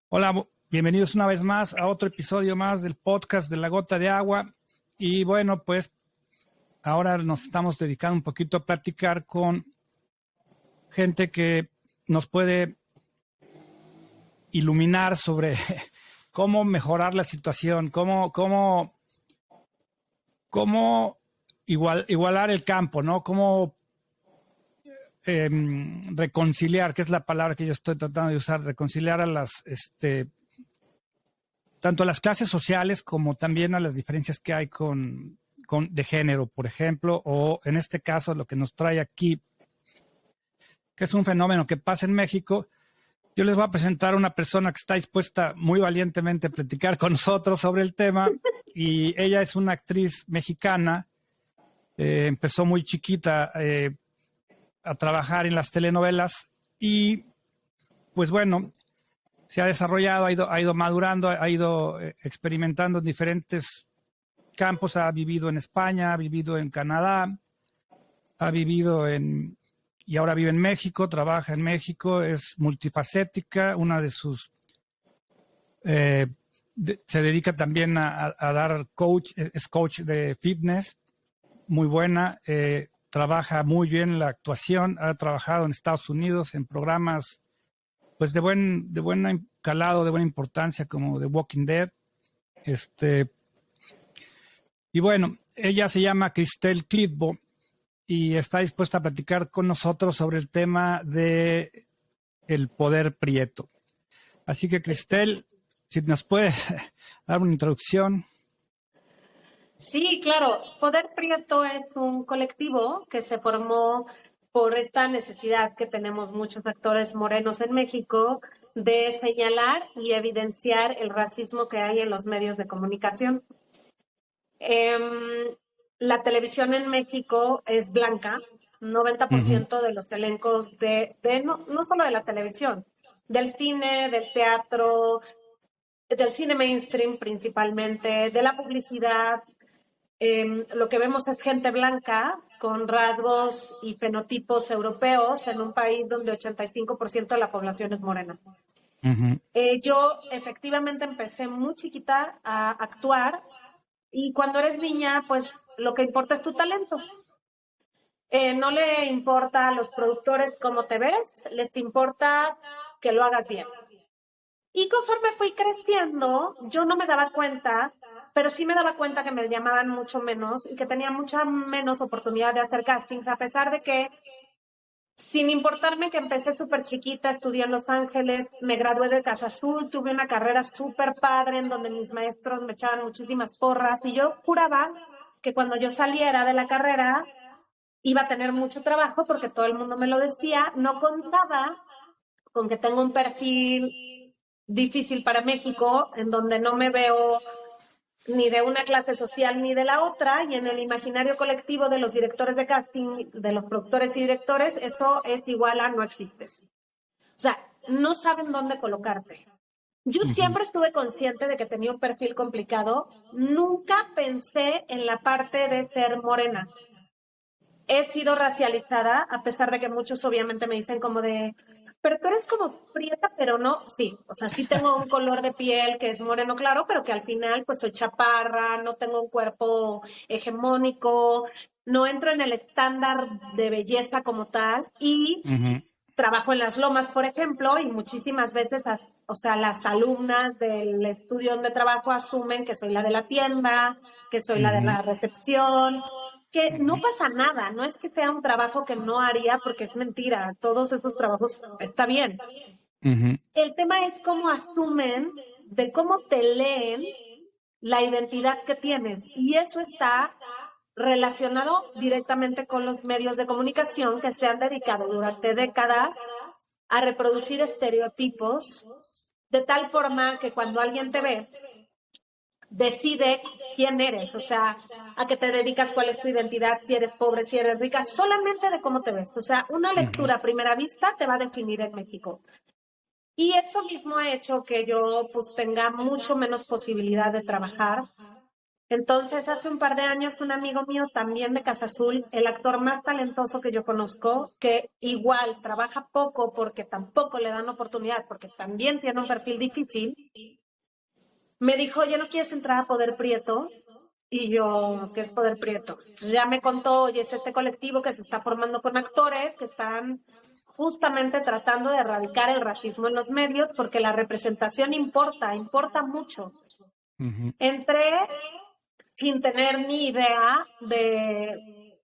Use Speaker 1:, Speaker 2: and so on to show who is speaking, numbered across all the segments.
Speaker 1: Hola, bienvenidos una vez más a otro episodio más del podcast de La Gota de Agua. Y bueno, pues ahora nos estamos dedicando un poquito a platicar con gente que nos puede iluminar sobre cómo mejorar la situación, cómo igualar el campo, ¿no? Cómo reconciliar, que es la palabra que yo estoy tratando de usar, reconciliar a tanto a las clases sociales como también a las diferencias que hay de género, por ejemplo, o en este caso lo que nos trae aquí, que es un fenómeno que pasa en México. Yo les voy a presentar a una persona que está dispuesta muy valientemente a platicar con nosotros sobre el tema, y ella es una actriz mexicana. Empezó muy chiquita a trabajar en las telenovelas y pues bueno, se ha desarrollado, ha ido madurando, ha ido experimentando en diferentes campos. Ha vivido en España, ha vivido en Canadá, ha vivido y ahora vive en México, trabaja en México, es multifacética. Una de sus se dedica también a dar coach, es coach de fitness, muy buena. Trabaja muy bien la actuación, ha trabajado en Estados Unidos en programas pues de buen calado, de buena importancia, como The Walking Dead. Y bueno, ella se llama Cristel Clitbo y está dispuesta a platicar con nosotros sobre el tema de el poder prieto. Así que, Cristel, si nos puede dar una introducción.
Speaker 2: Sí, claro. Poder Prieto es un colectivo que se formó por esta necesidad que tenemos muchos actores morenos en México de señalar y evidenciar el racismo que hay en los medios de comunicación. La televisión en México es blanca. 90% de los elencos no solo de la televisión, del cine, del teatro, del cine mainstream principalmente, de la publicidad. Lo que vemos es gente blanca con rasgos y fenotipos europeos en un país donde 85% de la población es morena. Yo efectivamente empecé muy chiquita a actuar, y cuando eres niña, pues lo que importa es tu talento. No le importa a los productores cómo te ves, les importa que lo hagas bien. Y conforme fui creciendo, yo no me daba cuenta, pero sí me daba cuenta que me llamaban mucho menos y que tenía mucha menos oportunidad de hacer castings, a pesar de que, sin importarme que empecé súper chiquita, estudié en Los Ángeles, me gradué de Casa Azul, tuve una carrera súper padre en donde mis maestros me echaban muchísimas porras, y yo juraba que cuando yo saliera de la carrera iba a tener mucho trabajo porque todo el mundo me lo decía. No contaba con que tengo un perfil difícil para México, en donde no me veo ni de una clase social ni de la otra, y en el imaginario colectivo de los directores de casting, de los productores y directores, eso es igual a no existes. O sea, no saben dónde colocarte. Yo siempre estuve consciente de que tenía un perfil complicado. Nunca pensé en la parte de ser morena. He sido racializada, a pesar de que muchos obviamente me dicen como de, pero tú eres como prieta, pero no. Sí, o sea, sí tengo un color de piel que es moreno claro, pero que al final pues soy chaparra, no tengo un cuerpo hegemónico, no entro en el estándar de belleza como tal, y trabajo en las lomas, por ejemplo, y muchísimas veces, o sea, las alumnas del estudio donde trabajo asumen que soy la de la tienda, que soy la de la recepción, que no pasa nada. No es que sea un trabajo que no haría, porque es mentira, todos esos trabajos está bien. El tema es cómo asumen, de cómo te leen la identidad que tienes, y eso está relacionado directamente con los medios de comunicación que se han dedicado durante décadas a reproducir estereotipos, de tal forma que cuando alguien te ve, decide quién eres, o sea, a qué te dedicas, cuál es tu identidad, si eres pobre, si eres rica, solamente de cómo te ves. O sea, una lectura a primera vista te va a definir en México. Y eso mismo ha hecho que yo pues tenga mucho menos posibilidad de trabajar, Entonces, hace un par de años, un amigo mío también de Casa Azul, el actor más talentoso que yo conozco, que igual trabaja poco porque tampoco le dan oportunidad, porque también tiene un perfil difícil, me dijo, oye, ¿no quieres entrar a Poder Prieto? Y yo, ¿qué es Poder Prieto? Entonces ya me contó, oye, es este colectivo que se está formando con actores que están justamente tratando de erradicar el racismo en los medios, porque la representación importa mucho.
Speaker 1: Ujú.
Speaker 2: Entré sin tener ni idea de...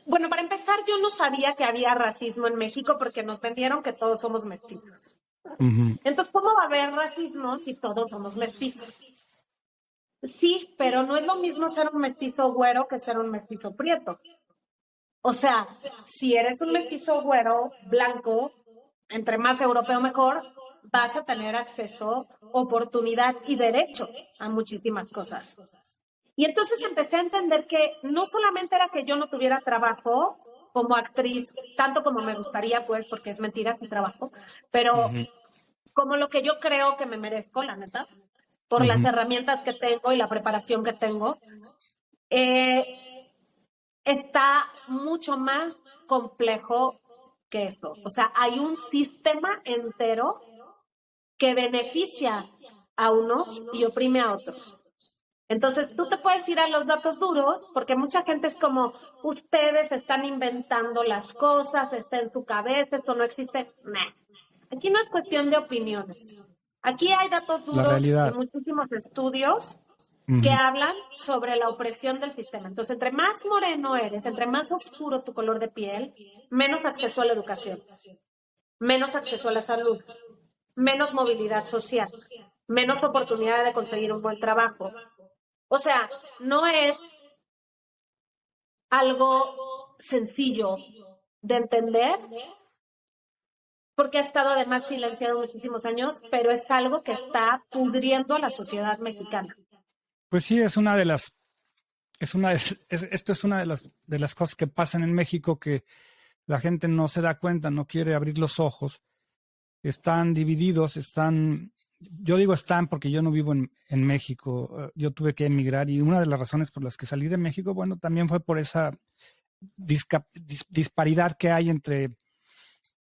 Speaker 2: Bueno, para empezar, yo no sabía que había racismo en México porque nos vendieron que todos somos mestizos.
Speaker 1: Ujú.
Speaker 2: Entonces, ¿cómo va a haber racismo si todos somos mestizos? Sí, pero no es lo mismo ser un mestizo güero que ser un mestizo prieto. O sea, si eres un mestizo güero, blanco, entre más europeo mejor, vas a tener acceso, oportunidad y derecho a muchísimas cosas. Y entonces empecé a entender que no solamente era que yo no tuviera trabajo como actriz, tanto como me gustaría, pues, porque es mentira sin trabajo, pero
Speaker 1: Ujú.
Speaker 2: como lo que yo creo que me merezco, la neta, por las
Speaker 1: Ujú.
Speaker 2: herramientas que tengo y la preparación que tengo, eh, está mucho más complejo que esto. O sea, hay un sistema entero que beneficia a unos y oprime a otros. Entonces, tú te puedes ir a los datos duros, porque mucha gente es como, ustedes están inventando las cosas, está en su cabeza, eso no existe. Nah. Aquí no es cuestión de opiniones. Aquí hay datos
Speaker 1: La
Speaker 2: duros y
Speaker 1: realidad.
Speaker 2: muchísimos estudios que
Speaker 1: Ujú.
Speaker 2: hablan sobre la opresión del sistema. Entonces, entre más moreno eres, entre más oscuro tu color de piel, menos acceso a la educación, menos acceso a la salud, menos movilidad social, menos oportunidad de conseguir un buen trabajo. O sea, no es algo sencillo de entender porque ha estado además silenciado muchísimos años, pero es algo que está pudriendo a la sociedad mexicana.
Speaker 1: Pues sí, es una de las, esto es una de las cosas que pasan en México que la gente no se da cuenta, no quiere abrir los ojos. Están divididos, yo digo están porque yo no vivo en México, yo tuve que emigrar y una de las razones por las que salí de México, bueno, también fue por esa disparidad que hay entre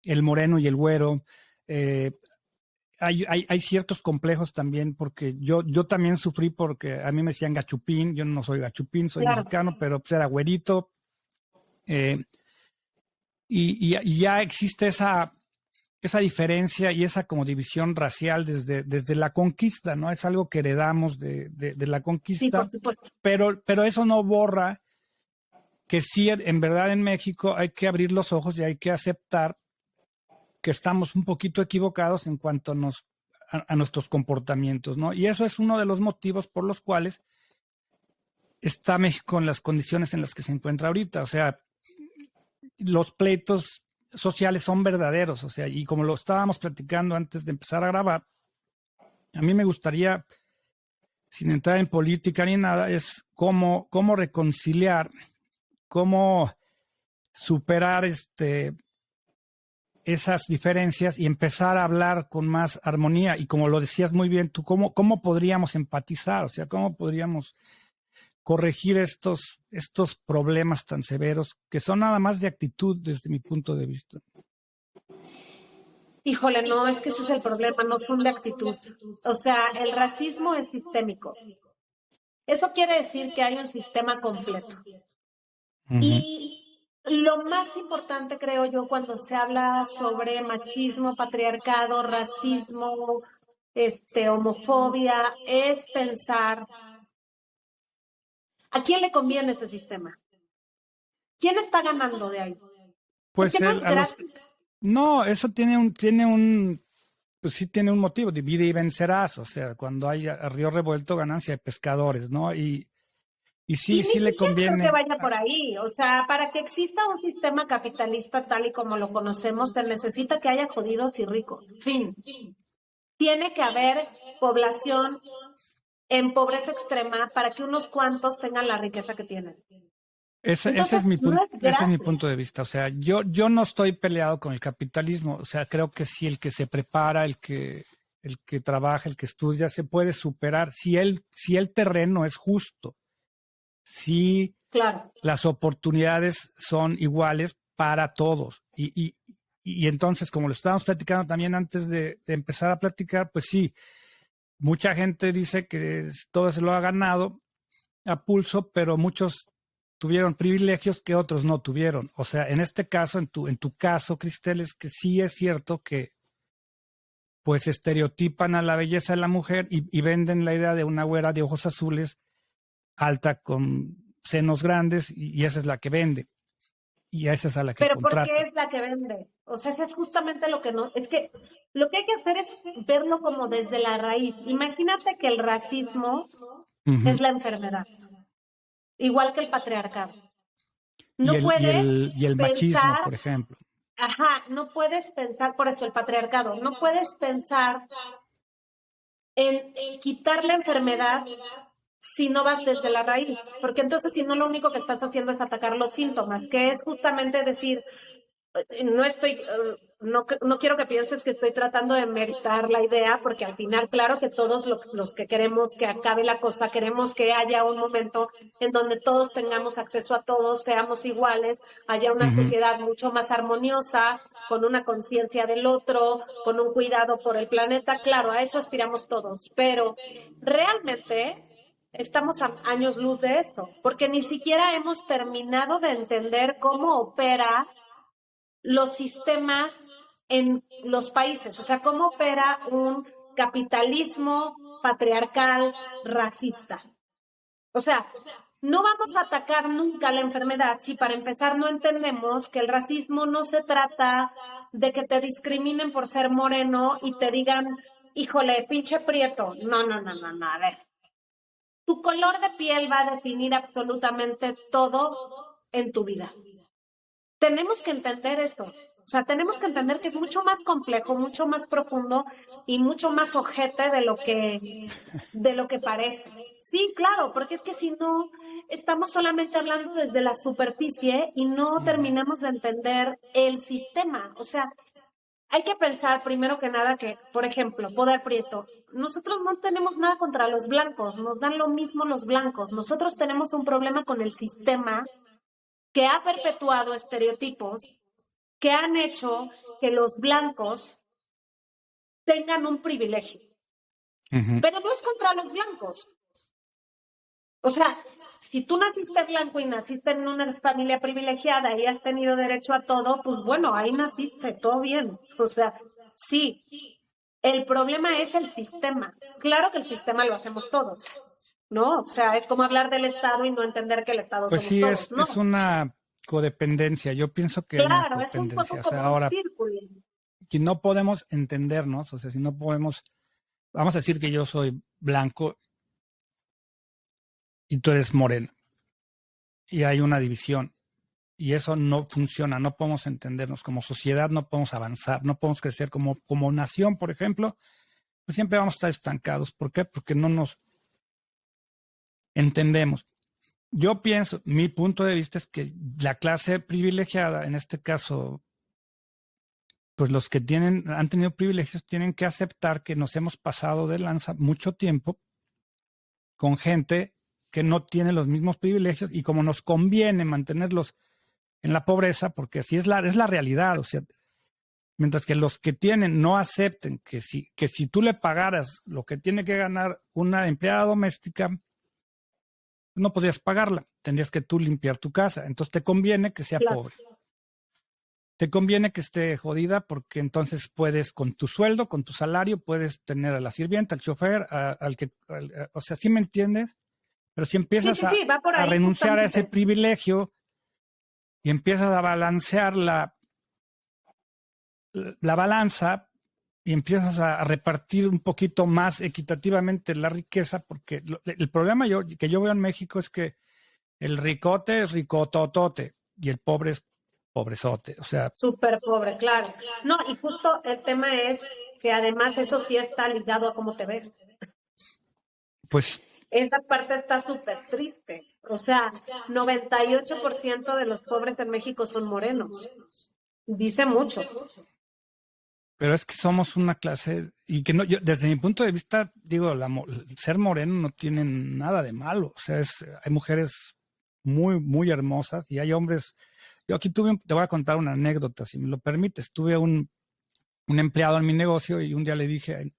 Speaker 1: el moreno y el güero. Eh, hay ciertos complejos también, porque yo también sufrí porque a mí me decían gachupín, yo no soy gachupín, soy
Speaker 2: Claro.
Speaker 1: mexicano, pero pues era güerito. eh, y ya existe esa diferencia y esa como división racial desde la conquista, ¿no? Es algo que heredamos de la
Speaker 2: Sí, por
Speaker 1: conquista,
Speaker 2: supuesto.
Speaker 1: pero eso no borra que sí, en verdad en México hay que abrir los ojos y hay que aceptar que estamos un poquito equivocados en cuanto a nuestros comportamientos, ¿no? Y eso es uno de los motivos por los cuales está México en las condiciones en las que se encuentra ahorita. O sea, los pleitos sociales son verdaderos, o sea, y como lo estábamos platicando antes de empezar a grabar, a mí me gustaría, sin entrar en política ni nada, es cómo reconciliar, cómo superar esas diferencias y empezar a hablar con más armonía. Y como lo decías muy bien tú, cómo podríamos empatizar, o sea, cómo podríamos corregir estos problemas tan severos que son nada más de actitud desde mi punto de vista.
Speaker 2: Híjole, no, es que ese es el problema, no son de actitud. O sea, el racismo es sistémico. Eso quiere decir que hay un sistema completo.
Speaker 1: Uh -huh.
Speaker 2: Y lo más importante, creo yo, cuando se habla sobre machismo, patriarcado, racismo, homofobia, es pensar a quién le conviene ese sistema. ¿Quién está ganando de ahí? Porque
Speaker 1: Pues
Speaker 2: no es gratis.
Speaker 1: no, eso pues sí tiene un motivo, divide y vencerás, o sea, cuando hay a río revuelto ganancia de pescadores, ¿no? Y
Speaker 2: Y ni
Speaker 1: sí le
Speaker 2: siquiera creo que
Speaker 1: conviene.
Speaker 2: vaya por ahí. O sea, para que exista un sistema capitalista tal y como lo conocemos, se necesita que haya jodidos y ricos. Fin. Tiene que haber población en pobreza extrema para que unos cuantos tengan la riqueza que tienen.
Speaker 1: Ese es
Speaker 2: Entonces,
Speaker 1: mi
Speaker 2: no
Speaker 1: punto,
Speaker 2: es
Speaker 1: ese es mi punto
Speaker 2: gratis.
Speaker 1: de vista. O sea, yo no estoy peleado con el capitalismo. O sea, creo que sí el que se prepara, el que trabaja, el que estudia, se puede superar si el terreno es justo, si
Speaker 2: Claro.
Speaker 1: las oportunidades son iguales para todos. Y entonces, como lo estábamos platicando también antes de empezar a platicar, pues sí, mucha gente dice que todo se lo ha ganado a pulso, pero muchos tuvieron privilegios que otros no tuvieron. O sea, en este caso, en tu caso, Cristel, es que sí es cierto que pues estereotipan a la belleza de la mujer y venden la idea de una güera de ojos azules, alta, con senos grandes, y esa es la que vende. Y a esa es a la que
Speaker 2: Pero ¿por qué
Speaker 1: contrata.
Speaker 2: es la que vende? O sea, eso es justamente lo que no, es que lo que hay que hacer es verlo como desde la raíz. Imagínate que el racismo
Speaker 1: Uh-huh.
Speaker 2: es la enfermedad, igual que el patriarcado.
Speaker 1: Y
Speaker 2: No puedes
Speaker 1: y el machismo,
Speaker 2: pensar,
Speaker 1: por ejemplo.
Speaker 2: ajá, no puedes pensar, por eso el patriarcado, no puedes pensar en quitar la enfermedad si no vas desde la raíz, porque entonces si no lo único que estás haciendo es atacar los síntomas, que es justamente decir, no estoy, no quiero que pienses que estoy tratando de meritar la idea, porque al final, claro que todos los que queremos que acabe la cosa, queremos que haya un momento en donde todos tengamos acceso a todos, seamos iguales, haya una
Speaker 1: Uh-huh.
Speaker 2: sociedad mucho más armoniosa, con una conciencia del otro, con un cuidado por el planeta. Claro, a eso aspiramos todos, pero realmente estamos a años luz de eso, porque ni siquiera hemos terminado de entender cómo opera los sistemas en los países, o sea, cómo opera un capitalismo patriarcal racista. O sea, no vamos a atacar nunca la enfermedad si para empezar no entendemos que el racismo no se trata de que te discriminen por ser moreno y te digan, híjole, pinche prieto. No, no, no, no, no, a ver. Tu color de piel va a definir absolutamente todo en tu vida. Tenemos que entender eso. O sea, tenemos que entender que es mucho más complejo, mucho más profundo y mucho más ojete de lo que parece. Sí, claro, porque es que si no, estamos solamente hablando desde la superficie y no
Speaker 1: Uh-huh.
Speaker 2: terminamos de entender el sistema. O sea, hay que pensar primero que nada que, por ejemplo, Poder Prieto, nosotros no tenemos nada contra los blancos, nos dan lo mismo los blancos. Nosotros tenemos un problema con el sistema que ha perpetuado estereotipos que han hecho que los blancos tengan un privilegio.
Speaker 1: Uh-huh.
Speaker 2: Pero no es contra los blancos. O sea, si tú naciste blanco y naciste en una familia privilegiada y has tenido derecho a todo, pues bueno, ahí naciste, todo bien. O sea, sí, el problema es el sistema. Claro que el sistema lo hacemos todos, ¿no? O sea, es como hablar del Estado y no entender que el Estado
Speaker 1: Pues
Speaker 2: somos
Speaker 1: sí,
Speaker 2: todos. No,
Speaker 1: es una codependencia. Yo pienso que hay una
Speaker 2: claro, es un
Speaker 1: codependencia.
Speaker 2: poco
Speaker 1: O sea,
Speaker 2: como un
Speaker 1: ahora,
Speaker 2: círculo.
Speaker 1: si no podemos entendernos, o sea, si no podemos, vamos a decir que yo soy blanco y tú eres moreno, y hay una división, y eso no funciona, no podemos entendernos como sociedad, no podemos avanzar, no podemos crecer como nación, por ejemplo, pues siempre vamos a estar estancados. ¿Por qué? Porque no nos entendemos. Yo pienso, mi punto de vista es que la clase privilegiada, en este caso, pues los que han tenido privilegios, tienen que aceptar que nos hemos pasado de lanza mucho tiempo con gente que no tiene los mismos privilegios, y como nos conviene mantenerlos en la pobreza, porque así es la realidad. O sea, mientras que los que tienen no acepten que si tú le pagaras lo que tiene que ganar una empleada doméstica, no podrías pagarla, tendrías que tú limpiar tu casa. Entonces te conviene que sea
Speaker 2: Claro.
Speaker 1: pobre. Te conviene que esté jodida, porque entonces puedes, con tu sueldo, con tu salario, puedes tener a la sirvienta, al chofer, o sea, ¿sí me entiendes? Pero si
Speaker 2: Sí,
Speaker 1: empiezas
Speaker 2: sí, sí, va por
Speaker 1: a
Speaker 2: ahí
Speaker 1: renunciar a ese
Speaker 2: justamente.
Speaker 1: privilegio y empiezas a balancear la balanza, y empiezas a repartir un poquito más equitativamente la riqueza, porque el problema que yo veo en México es que el ricote es ricototote y el pobre es pobrezote. O sea,
Speaker 2: Súper pobre, claro. No, y justo el tema es que además eso sí está ligado a cómo te ves.
Speaker 1: pues,
Speaker 2: Esa parte está súper triste. O sea, 98% de los pobres en México son morenos. Dice mucho.
Speaker 1: Pero es que somos una clase, y que no, yo, desde mi punto de vista, digo, el ser moreno no tiene nada de malo. O sea, hay mujeres muy, muy hermosas y hay hombres. Yo aquí te voy a contar una anécdota, si me lo permites. Tuve un empleado en mi negocio y un día le dije,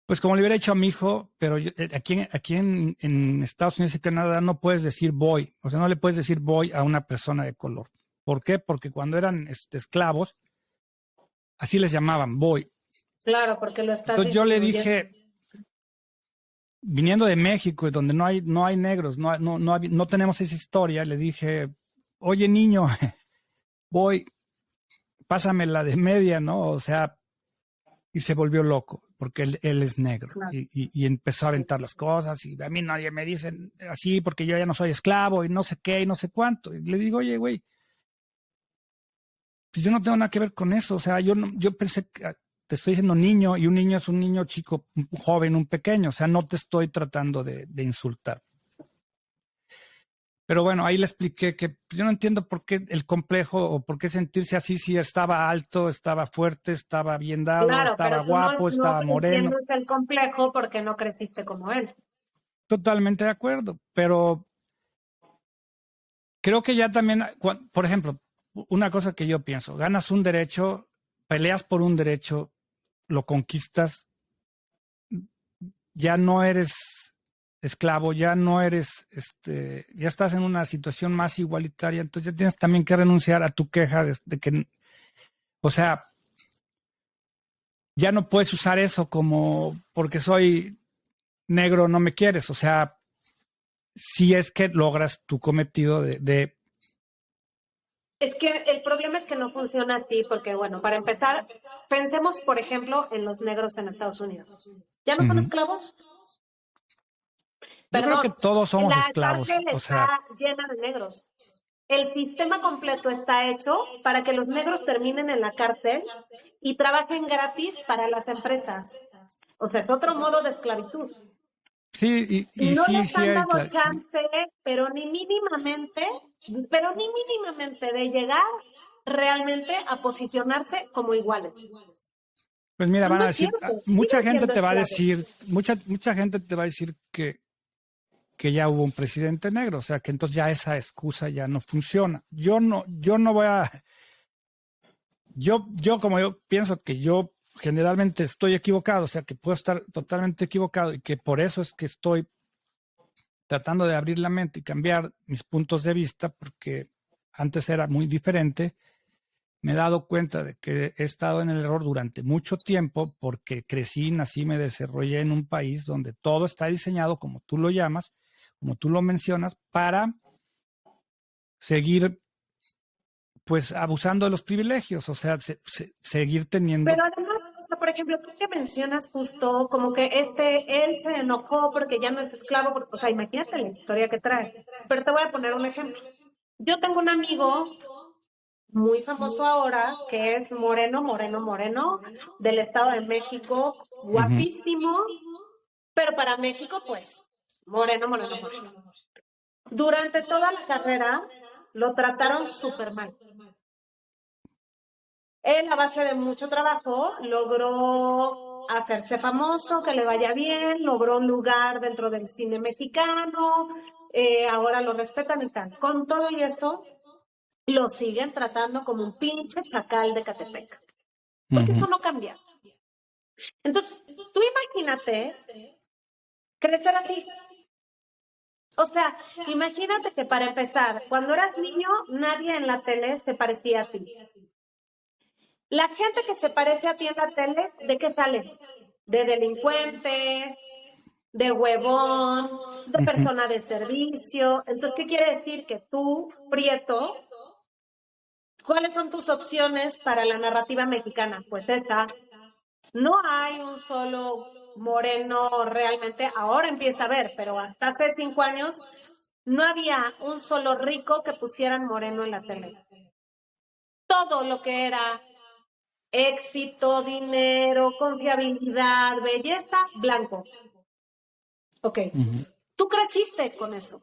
Speaker 1: pues como le hubiera dicho a mi hijo, pero aquí en Estados Unidos y Canadá no puedes decir boy, o sea, no le puedes decir boy a una persona de color. ¿Por qué? Porque cuando eran esclavos, así les llamaban, boy.
Speaker 2: Claro, porque lo estás
Speaker 1: Entonces yo le
Speaker 2: disminuyendo.
Speaker 1: dije, viniendo de México, donde no hay negros, no tenemos esa historia, le dije, oye niño, voy, pásame la de media, ¿no? O sea, y se volvió loco, porque él es negro,
Speaker 2: Claro,
Speaker 1: y empezó a
Speaker 2: sí.
Speaker 1: aventar las cosas, y a mí nadie me dice así, porque yo ya no soy esclavo, y no sé qué, y no sé cuánto. Y le digo, oye, güey, pues yo no tengo nada que ver con eso, o sea, yo pensé que te estoy diciendo niño, y un niño es un niño chico, un joven, un pequeño, o sea, no te estoy tratando de insultar. Pero bueno, ahí le expliqué que yo no entiendo por qué el complejo o por qué sentirse así si estaba alto, estaba fuerte, estaba bien dado,
Speaker 2: Claro,
Speaker 1: estaba
Speaker 2: pero tú no,
Speaker 1: guapo,
Speaker 2: no
Speaker 1: estaba moreno.
Speaker 2: entiendes el complejo porque no creciste como él.
Speaker 1: Totalmente de acuerdo. Pero creo que ya también, por ejemplo, una cosa que yo pienso, ganas un derecho, peleas por un derecho, lo conquistas, ya no eres esclavo, ya no eres, ya estás en una situación más igualitaria, entonces ya tienes también que renunciar a tu queja de que, o sea, ya no puedes usar eso como porque soy negro no me quieres. O sea, si es que logras tu cometido de
Speaker 2: Es que el problema es que no funciona así porque, bueno, para empezar, pensemos, por ejemplo, en los negros en Estados Unidos. ¿Ya no son
Speaker 1: uh-huh.
Speaker 2: esclavos?
Speaker 1: Yo creo que
Speaker 2: Perdón,
Speaker 1: todos somos
Speaker 2: la
Speaker 1: esclavos.
Speaker 2: cárcel
Speaker 1: O
Speaker 2: está
Speaker 1: sea,
Speaker 2: llena de negros. El sistema completo está hecho para que los negros terminen en la cárcel y trabajen gratis para las empresas. O sea, es otro modo de esclavitud.
Speaker 1: sí,
Speaker 2: Y
Speaker 1: y
Speaker 2: no
Speaker 1: sí,
Speaker 2: les
Speaker 1: sí,
Speaker 2: han dado
Speaker 1: sí.
Speaker 2: chance, pero ni mínimamente de llegar realmente a posicionarse como iguales.
Speaker 1: Pues mira,
Speaker 2: Eso
Speaker 1: van
Speaker 2: no
Speaker 1: a
Speaker 2: es
Speaker 1: decir,
Speaker 2: cierto,
Speaker 1: mucha
Speaker 2: siguen
Speaker 1: gente
Speaker 2: siendo
Speaker 1: te va a
Speaker 2: esclavos.
Speaker 1: decir, mucha gente te va a decir que ya hubo un presidente negro, o sea, que entonces ya esa excusa ya no funciona. Yo no voy a, yo como yo pienso que yo generalmente estoy equivocado, o sea, que puedo estar totalmente equivocado y que por eso es que estoy tratando de abrir la mente y cambiar mis puntos de vista, porque antes era muy diferente. Me he dado cuenta de que he estado en el error durante mucho tiempo porque crecí, nací, me desarrollé en un país donde todo está diseñado, como tú lo llamas, como tú lo mencionas, para seguir pues abusando de los privilegios, o sea, seguir teniendo.
Speaker 2: Pero además, o sea, por ejemplo, tú que mencionas justo como que él se enojó porque ya no es esclavo, o sea, imagínate la historia que trae. Pero te voy a poner un ejemplo. Yo tengo un amigo muy famoso ahora que es moreno, del Estado de México,
Speaker 1: Uh-huh,
Speaker 2: guapísimo, pero para México, pues, moreno. Durante toda la carrera lo trataron súper mal. Él, a base de mucho trabajo, logró hacerse famoso, que le vaya bien, logró un lugar dentro del cine mexicano, ahora lo respetan y tal. Con todo y eso, lo siguen tratando como un pinche chacal de Catepec, porque
Speaker 1: uh-huh.
Speaker 2: eso no cambia. Entonces, tú imagínate crecer así. O sea, imagínate que para empezar, cuando eras niño, nadie en la tele se parecía a ti. La gente que se parece a ti en la tele, ¿de qué sale? De delincuente, de huevón, de
Speaker 1: Uh-huh.
Speaker 2: persona de servicio. Entonces, ¿qué quiere decir? Que tú, Prieto, ¿cuáles son tus opciones para la narrativa mexicana? Pues esta. No hay un solo moreno realmente, ahora empieza a haber, pero hasta hace 5 años no había un solo rico que pusieran moreno en la tele. Todo lo que era éxito, dinero, confiabilidad, belleza, blanco. Ok,
Speaker 1: Uh-huh.
Speaker 2: tú creciste con eso.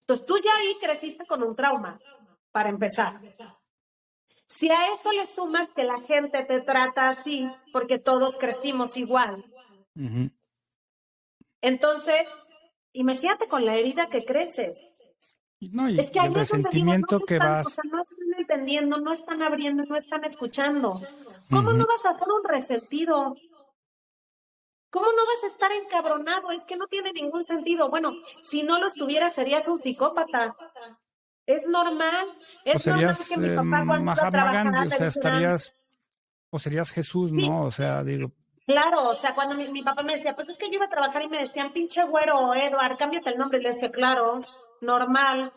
Speaker 2: Entonces tú ya ahí creciste con un trauma, para empezar. Si a eso le sumas que la gente te trata así, porque todos crecimos igual,
Speaker 1: Ujú.
Speaker 2: entonces, imagínate con la herida que creces.
Speaker 1: No,
Speaker 2: Es que
Speaker 1: y
Speaker 2: ahí
Speaker 1: el
Speaker 2: es donde digo, no
Speaker 1: resentimiento
Speaker 2: se
Speaker 1: que
Speaker 2: están, o
Speaker 1: vas.
Speaker 2: sea, no están entendiendo, no están abriendo, no están escuchando. ¿Cómo
Speaker 1: Ujú.
Speaker 2: no vas a ser un resentido? ¿Cómo no vas a estar encabronado? Es que no tiene ningún sentido. Bueno, si no lo estuvieras, serías un psicópata. Es normal.
Speaker 1: O
Speaker 2: Es normal
Speaker 1: serías
Speaker 2: que mi papá cuando iba a
Speaker 1: Mahatma Gandhi,
Speaker 2: trabajar
Speaker 1: o
Speaker 2: le
Speaker 1: sea,
Speaker 2: dijeran,
Speaker 1: o serías Jesús,
Speaker 2: sí,
Speaker 1: ¿no? O sea, digo,
Speaker 2: claro, o sea, cuando mi papá me decía, pues es que yo iba a trabajar y me decían, pinche güero, Edward, cámbiate el nombre. Y le decía, claro, normal.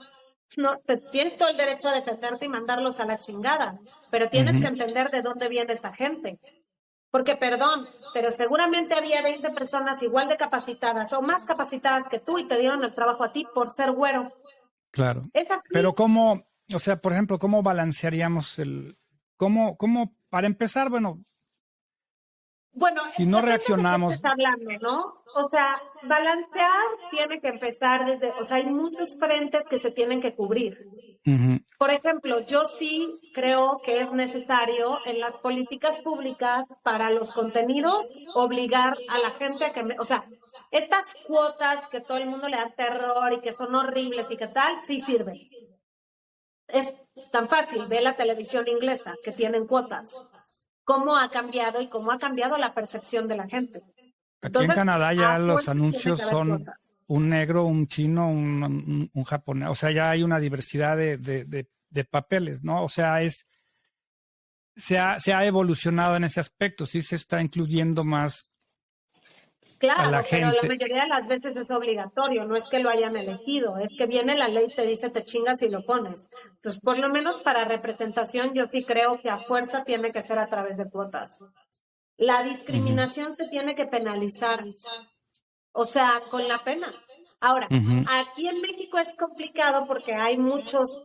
Speaker 2: No, tienes todo el derecho a defenderte y mandarlos a la chingada, pero tienes que
Speaker 1: ujú.
Speaker 2: entender de dónde viene esa gente. Porque, perdón, pero seguramente había 20 personas igual de capacitadas o más capacitadas que tú y te dieron el trabajo a ti por ser güero.
Speaker 1: Claro.
Speaker 2: Es así.
Speaker 1: Pero cómo, o sea, por ejemplo, ¿cómo balancearíamos para empezar, bueno,
Speaker 2: Bueno,
Speaker 1: si no
Speaker 2: depende de qué estés
Speaker 1: reaccionamos,
Speaker 2: hablando, ¿no? O sea, balancear tiene que empezar desde, o sea, hay muchos frentes que se tienen que cubrir.
Speaker 1: ujú,
Speaker 2: Por ejemplo, yo sí creo que es necesario en las políticas públicas para los contenidos obligar a la gente a que, o sea, estas cuotas que todo el mundo le da terror y que son horribles y que tal, sí sirven. Es tan fácil, ve la televisión inglesa que tienen cuotas, cómo ha cambiado y cómo ha cambiado la percepción de la gente.
Speaker 1: aquí en
Speaker 2: Entonces,
Speaker 1: Canadá
Speaker 2: a
Speaker 1: ya los
Speaker 2: fuerza tiene
Speaker 1: anuncios
Speaker 2: que haber
Speaker 1: son
Speaker 2: cuotas.
Speaker 1: un negro, un chino, un japonés, o sea, ya hay una diversidad de papeles, ¿no? O sea, se ha evolucionado en ese aspecto, sí se está incluyendo más a la
Speaker 2: Claro, pero la
Speaker 1: gente.
Speaker 2: mayoría de las veces es obligatorio, no es que lo hayan elegido, es que viene la ley y te dice te chingas y lo pones. Entonces, por lo menos para representación, yo sí creo que a fuerza tiene que ser a través de cuotas. La
Speaker 1: Ujú,
Speaker 2: discriminación se tiene que penalizar, o sea, con la pena. Ahora,
Speaker 1: ujú,
Speaker 2: aquí en México es complicado porque hay muchos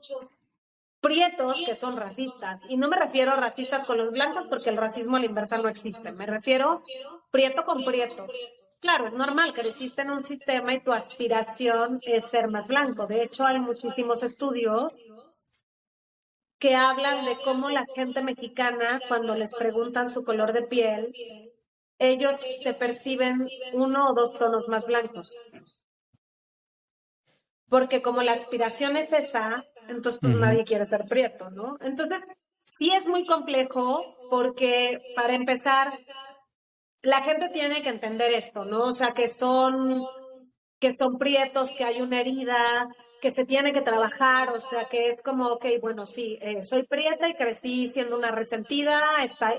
Speaker 2: prietos que son racistas, y no me refiero a racistas con los blancos porque el racismo a la inversa no existe, me refiero prieto con prieto. Claro, es normal, creciste en un sistema y tu aspiración es ser más blanco. De hecho, hay muchísimos estudios que hablan de cómo la gente mexicana, cuando les preguntan su color de piel, ellos se perciben 1 o 2 tonos más blancos. Porque como la aspiración es esa, entonces pues
Speaker 1: ujú.
Speaker 2: nadie quiere ser prieto, ¿no? Entonces, sí es muy complejo porque para empezar, la gente tiene que entender esto, ¿no? O sea, que son prietos, que hay una herida, que se tiene que trabajar, o sea, que es como, ok, bueno, sí, soy prieta y crecí siendo una resentida,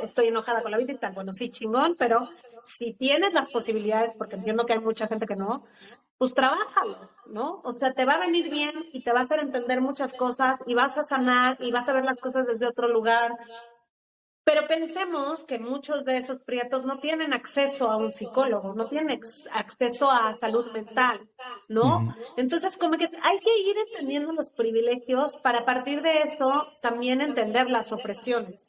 Speaker 2: estoy enojada con la vida y tal, bueno, sí, chingón, pero si tienes las posibilidades, porque entiendo que hay mucha gente que no, pues trabájalo, ¿no? O sea, te va a venir bien y te va a hacer entender muchas cosas y vas a sanar y vas a ver las cosas desde otro lugar. Pero pensemos que muchos de esos prietos no tienen acceso a un psicólogo, no tienen acceso a salud mental, ¿no?
Speaker 1: Ujú,
Speaker 2: Entonces, como que hay que ir entendiendo los privilegios para a partir de eso también entender las opresiones.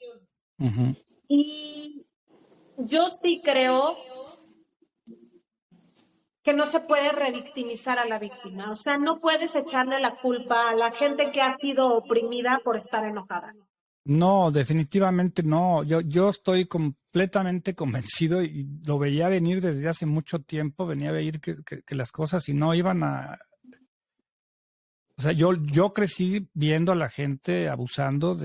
Speaker 1: ujú.
Speaker 2: Y yo sí creo que no se puede revictimizar a la víctima, o sea, no puedes echarle la culpa a la gente que ha sido oprimida por estar enojada.
Speaker 1: No, definitivamente no. Yo estoy completamente convencido y lo veía venir desde hace mucho tiempo, venía a venir que las cosas si no iban a... O sea, yo crecí viendo a la gente abusando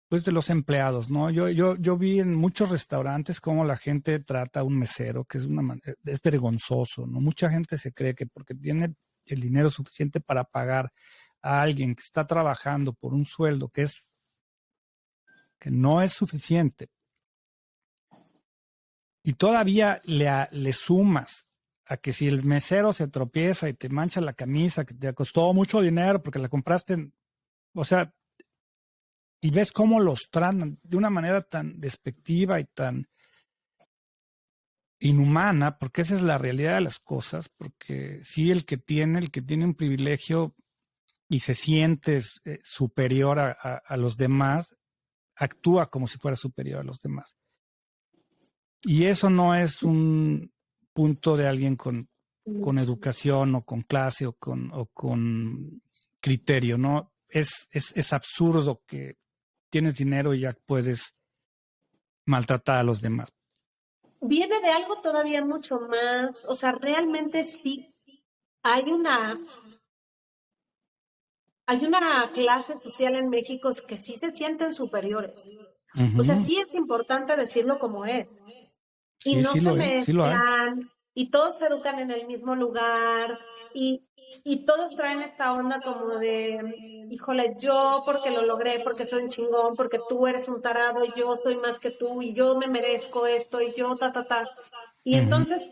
Speaker 1: pues de los empleados, ¿no? Yo vi en muchos restaurantes cómo la gente trata a un mesero, que es vergonzoso, ¿no? Mucha gente se cree que porque tiene el dinero suficiente para pagar a alguien que está trabajando por un sueldo que no es suficiente y todavía le sumas a que si el mesero se tropieza y te mancha la camisa, que te costó mucho dinero porque la compraste, o sea, y ves cómo los tratan de una manera tan despectiva y tan inhumana, porque esa es la realidad de las cosas, porque sí, el que tiene un privilegio y se siente superior a los demás, actúa como si fuera superior a los demás. Y eso no es un punto de alguien con educación o con clase o con criterio, ¿no? Es absurdo tienes dinero y ya puedes maltratar a los demás.
Speaker 2: Viene de algo todavía mucho más, o sea, realmente sí hay una clase social en México que sí se sienten superiores. O sea,
Speaker 1: Uh-huh.
Speaker 2: sí es importante decirlo como es. Y
Speaker 1: Sí,
Speaker 2: no se
Speaker 1: sí lo hay.
Speaker 2: mezclan, y todos se educan en el mismo lugar, y todos traen esta onda como de, híjole, yo porque lo logré, porque soy un chingón, porque tú eres un tarado, y yo soy más que tú, y yo me merezco esto, y yo ta. Y
Speaker 1: Uh-huh.
Speaker 2: entonces,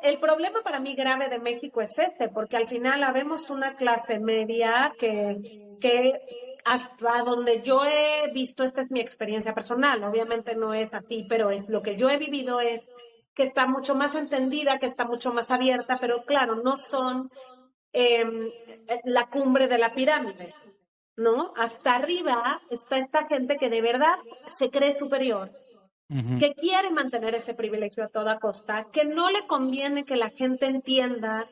Speaker 2: el problema para mí grave de México es este, porque al final habemos una clase media que hasta donde yo he visto, esta es mi experiencia personal, obviamente no es así, pero es lo que yo he vivido, es que está mucho más entendida, que está mucho más abierta, pero claro, no son eh, la cumbre de la pirámide, ¿no? Hasta arriba está esta gente que de verdad se cree superior,
Speaker 1: Uh-huh.
Speaker 2: que quiere mantener ese privilegio a toda costa, que no le conviene que la gente entienda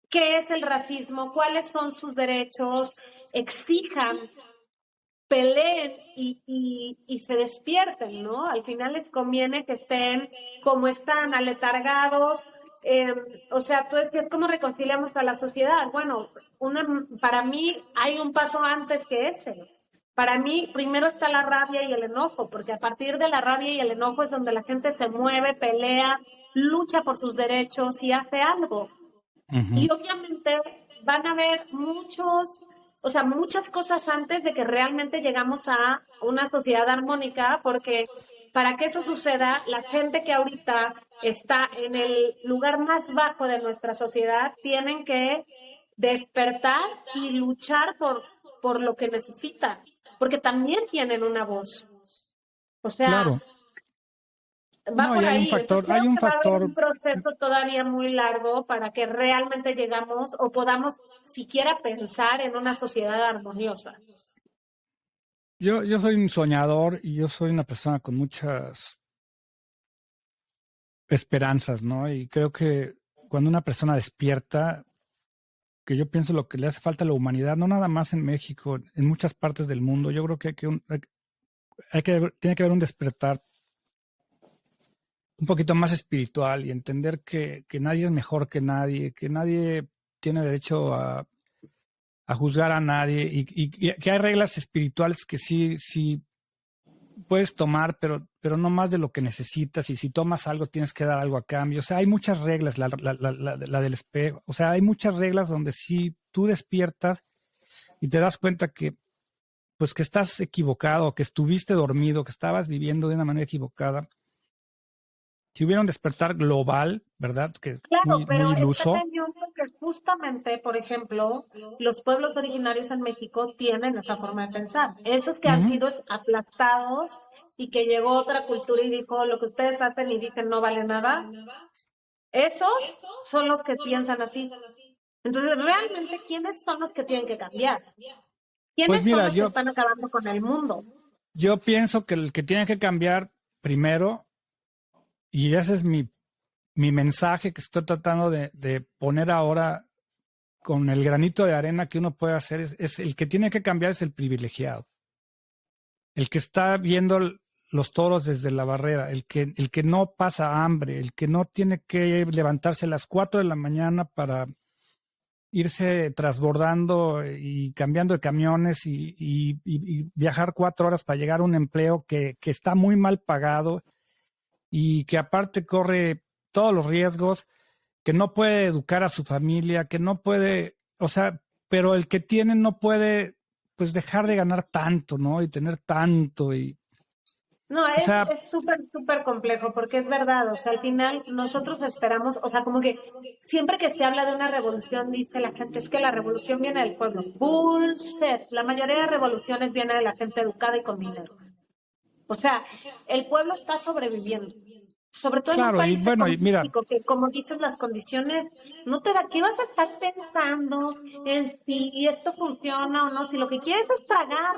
Speaker 2: qué es el racismo, cuáles son sus derechos, exijan, peleen y se despierten, ¿no? Al final les conviene que estén como están, aletargados. O sea, tú decías, ¿cómo reconciliamos a la sociedad? Bueno, para mí hay un paso antes que ese. Para mí, primero está la rabia y el enojo, porque a partir de la rabia y el enojo es donde la gente se mueve, pelea, lucha por sus derechos y hace algo.
Speaker 1: Uh-huh.
Speaker 2: Y obviamente van a haber muchas cosas antes de que realmente llegamos a una sociedad armónica, porque para que eso suceda, la gente que ahorita está en el lugar más bajo de nuestra sociedad tienen que despertar y luchar por lo que necesitan, porque también tienen una voz. O sea,
Speaker 1: Claro.
Speaker 2: va
Speaker 1: No, y
Speaker 2: por ahí. Entonces creo
Speaker 1: hay un
Speaker 2: que va a haber
Speaker 1: factor.
Speaker 2: un proceso todavía muy largo para que realmente llegamos o podamos siquiera pensar en una sociedad armoniosa.
Speaker 1: Yo soy un soñador y yo soy una persona con muchas esperanzas, ¿no? Y creo que cuando una persona despierta, que yo pienso lo que le hace falta a la humanidad, no nada más en México, en muchas partes del mundo, yo creo que tiene que haber un despertar un poquito más espiritual y entender que nadie es mejor que nadie tiene derecho a juzgar a nadie y que hay reglas espirituales que sí puedes tomar, pero no más de lo que necesitas. Y si tomas algo, tienes que dar algo a cambio. O sea, hay muchas reglas, la del espejo. O sea, hay muchas reglas donde si tú despiertas y te das cuenta pues, que estás equivocado, que estuviste dormido, que estabas viviendo de una manera equivocada. Si hubiera un despertar global, ¿verdad? Que es
Speaker 2: Claro,
Speaker 1: muy
Speaker 2: pero está
Speaker 1: iluso.
Speaker 2: cañón porque justamente, por ejemplo, los pueblos originarios en México tienen esa forma de pensar. Esos que han
Speaker 1: Uh-huh.
Speaker 2: sido aplastados y que llegó otra cultura y dijo lo que ustedes hacen y dicen no vale nada, esos son los que piensan así. Entonces, realmente, ¿quiénes son los que tienen que cambiar?
Speaker 1: Pues
Speaker 2: ¿Quiénes son
Speaker 1: mira,
Speaker 2: los que están acabando con el mundo?
Speaker 1: yo pienso que el que tiene que cambiar primero, y ese es mi mensaje que estoy tratando de poner ahora con el granito de arena que uno puede hacer, es el que tiene que cambiar es el privilegiado, el que está viendo los toros desde la barrera, el que no pasa hambre, el que no tiene que levantarse a las 4 de la mañana para irse transbordando y cambiando de camiones y viajar 4 horas para llegar a un empleo que está muy mal pagado y que aparte corre todos los riesgos, que no puede educar a su familia, que no puede, o sea, pero el que tiene no puede pues dejar de ganar tanto, ¿no? Y tener tanto
Speaker 2: No,
Speaker 1: o sea,
Speaker 2: es súper complejo porque es verdad, o sea, al final nosotros esperamos, o sea, como que siempre que se habla de una revolución dice la gente, es que la revolución viene del pueblo. Bullshit, la mayoría de revoluciones viene de la gente educada y con dinero. O sea, el pueblo está sobreviviendo, sobre todo en un
Speaker 1: claro, y
Speaker 2: país
Speaker 1: bueno, y mira,
Speaker 2: económico que, como dices, las condiciones no te da, ¿qué vas a estar pensando en si esto funciona o no? Si lo que quieres es pagar,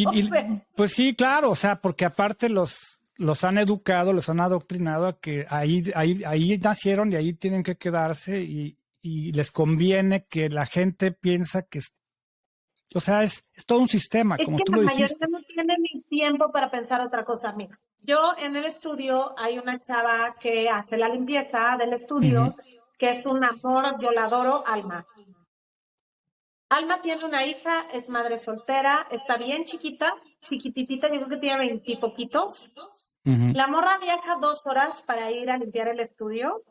Speaker 2: o sea,
Speaker 1: pues sí, claro, o sea, porque aparte los han educado, los han adoctrinado a que ahí nacieron y ahí tienen que quedarse y les conviene que la gente piensa que o sea, es todo un sistema,
Speaker 2: Es
Speaker 1: como
Speaker 2: que
Speaker 1: tú
Speaker 2: la
Speaker 1: lo
Speaker 2: mayoría
Speaker 1: dijiste.
Speaker 2: no tiene ni tiempo para pensar otra cosa. Mira, yo en el estudio hay una chava que hace la limpieza del
Speaker 1: Ujú,
Speaker 2: estudio, que es un amor, yo la adoro, Alma. Alma tiene una hija, es madre soltera, está bien chiquita, chiquititita, yo creo que tiene 20 poquitos.
Speaker 1: ujú,
Speaker 2: La morra viaja 2 horas para ir a limpiar el estudio.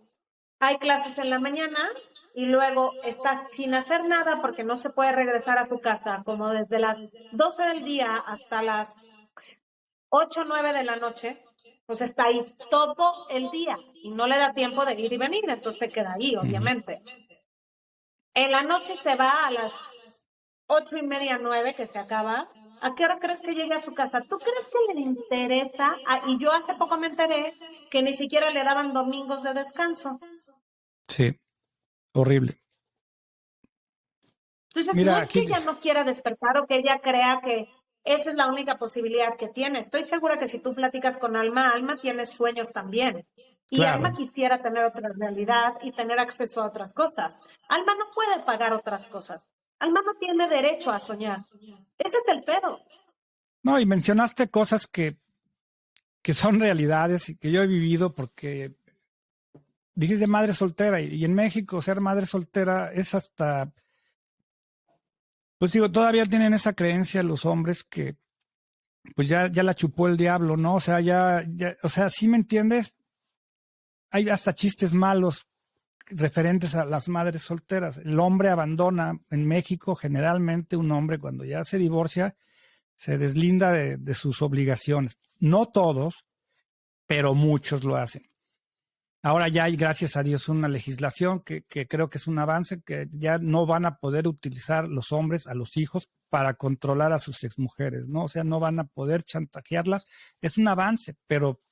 Speaker 2: Hay clases en la mañana y luego está sin hacer nada porque no se puede regresar a su casa, como desde las 12 del día hasta las 8 o 9 de la noche, pues está ahí todo el día y no le da tiempo de ir y venir, entonces se queda ahí,
Speaker 1: ujú.
Speaker 2: obviamente. En la noche se va a las 8:30, 9, que se acaba. ¿A qué hora crees que llegue a su casa? ¿Tú crees que le interesa? Ah, y yo hace poco me enteré que ni siquiera le daban domingos de descanso.
Speaker 1: Sí, horrible.
Speaker 2: Entonces, no
Speaker 1: Mira,
Speaker 2: es que
Speaker 1: aquí,
Speaker 2: ella no quiera despertar o que ella crea que esa es la única posibilidad que tiene. Estoy segura que si tú platicas con Alma, Alma tiene sueños también. Y Alma
Speaker 1: claro,
Speaker 2: quisiera tener otra realidad y tener acceso a otras cosas. Alma no puede pagar otras cosas. Alma no tiene derecho a soñar. Ese es el pedo.
Speaker 1: no, y mencionaste cosas que son realidades y que yo he vivido porque dijiste madre soltera y en México ser madre soltera es hasta, pues digo, todavía tienen esa creencia los hombres que pues ya la chupó el diablo, ¿no? O sea, o sea, ¿sí me entiendes? Hay hasta chistes malos referentes a las madres solteras. El hombre abandona en México, generalmente un hombre cuando ya se divorcia, se deslinda de sus obligaciones. No todos, pero muchos lo hacen. Ahora ya hay, gracias a Dios, una legislación que creo que es un avance, que ya no van a poder utilizar los hombres a los hijos para controlar a sus exmujeres, ¿no? O sea, no van a poder chantajearlas. Es un avance, pero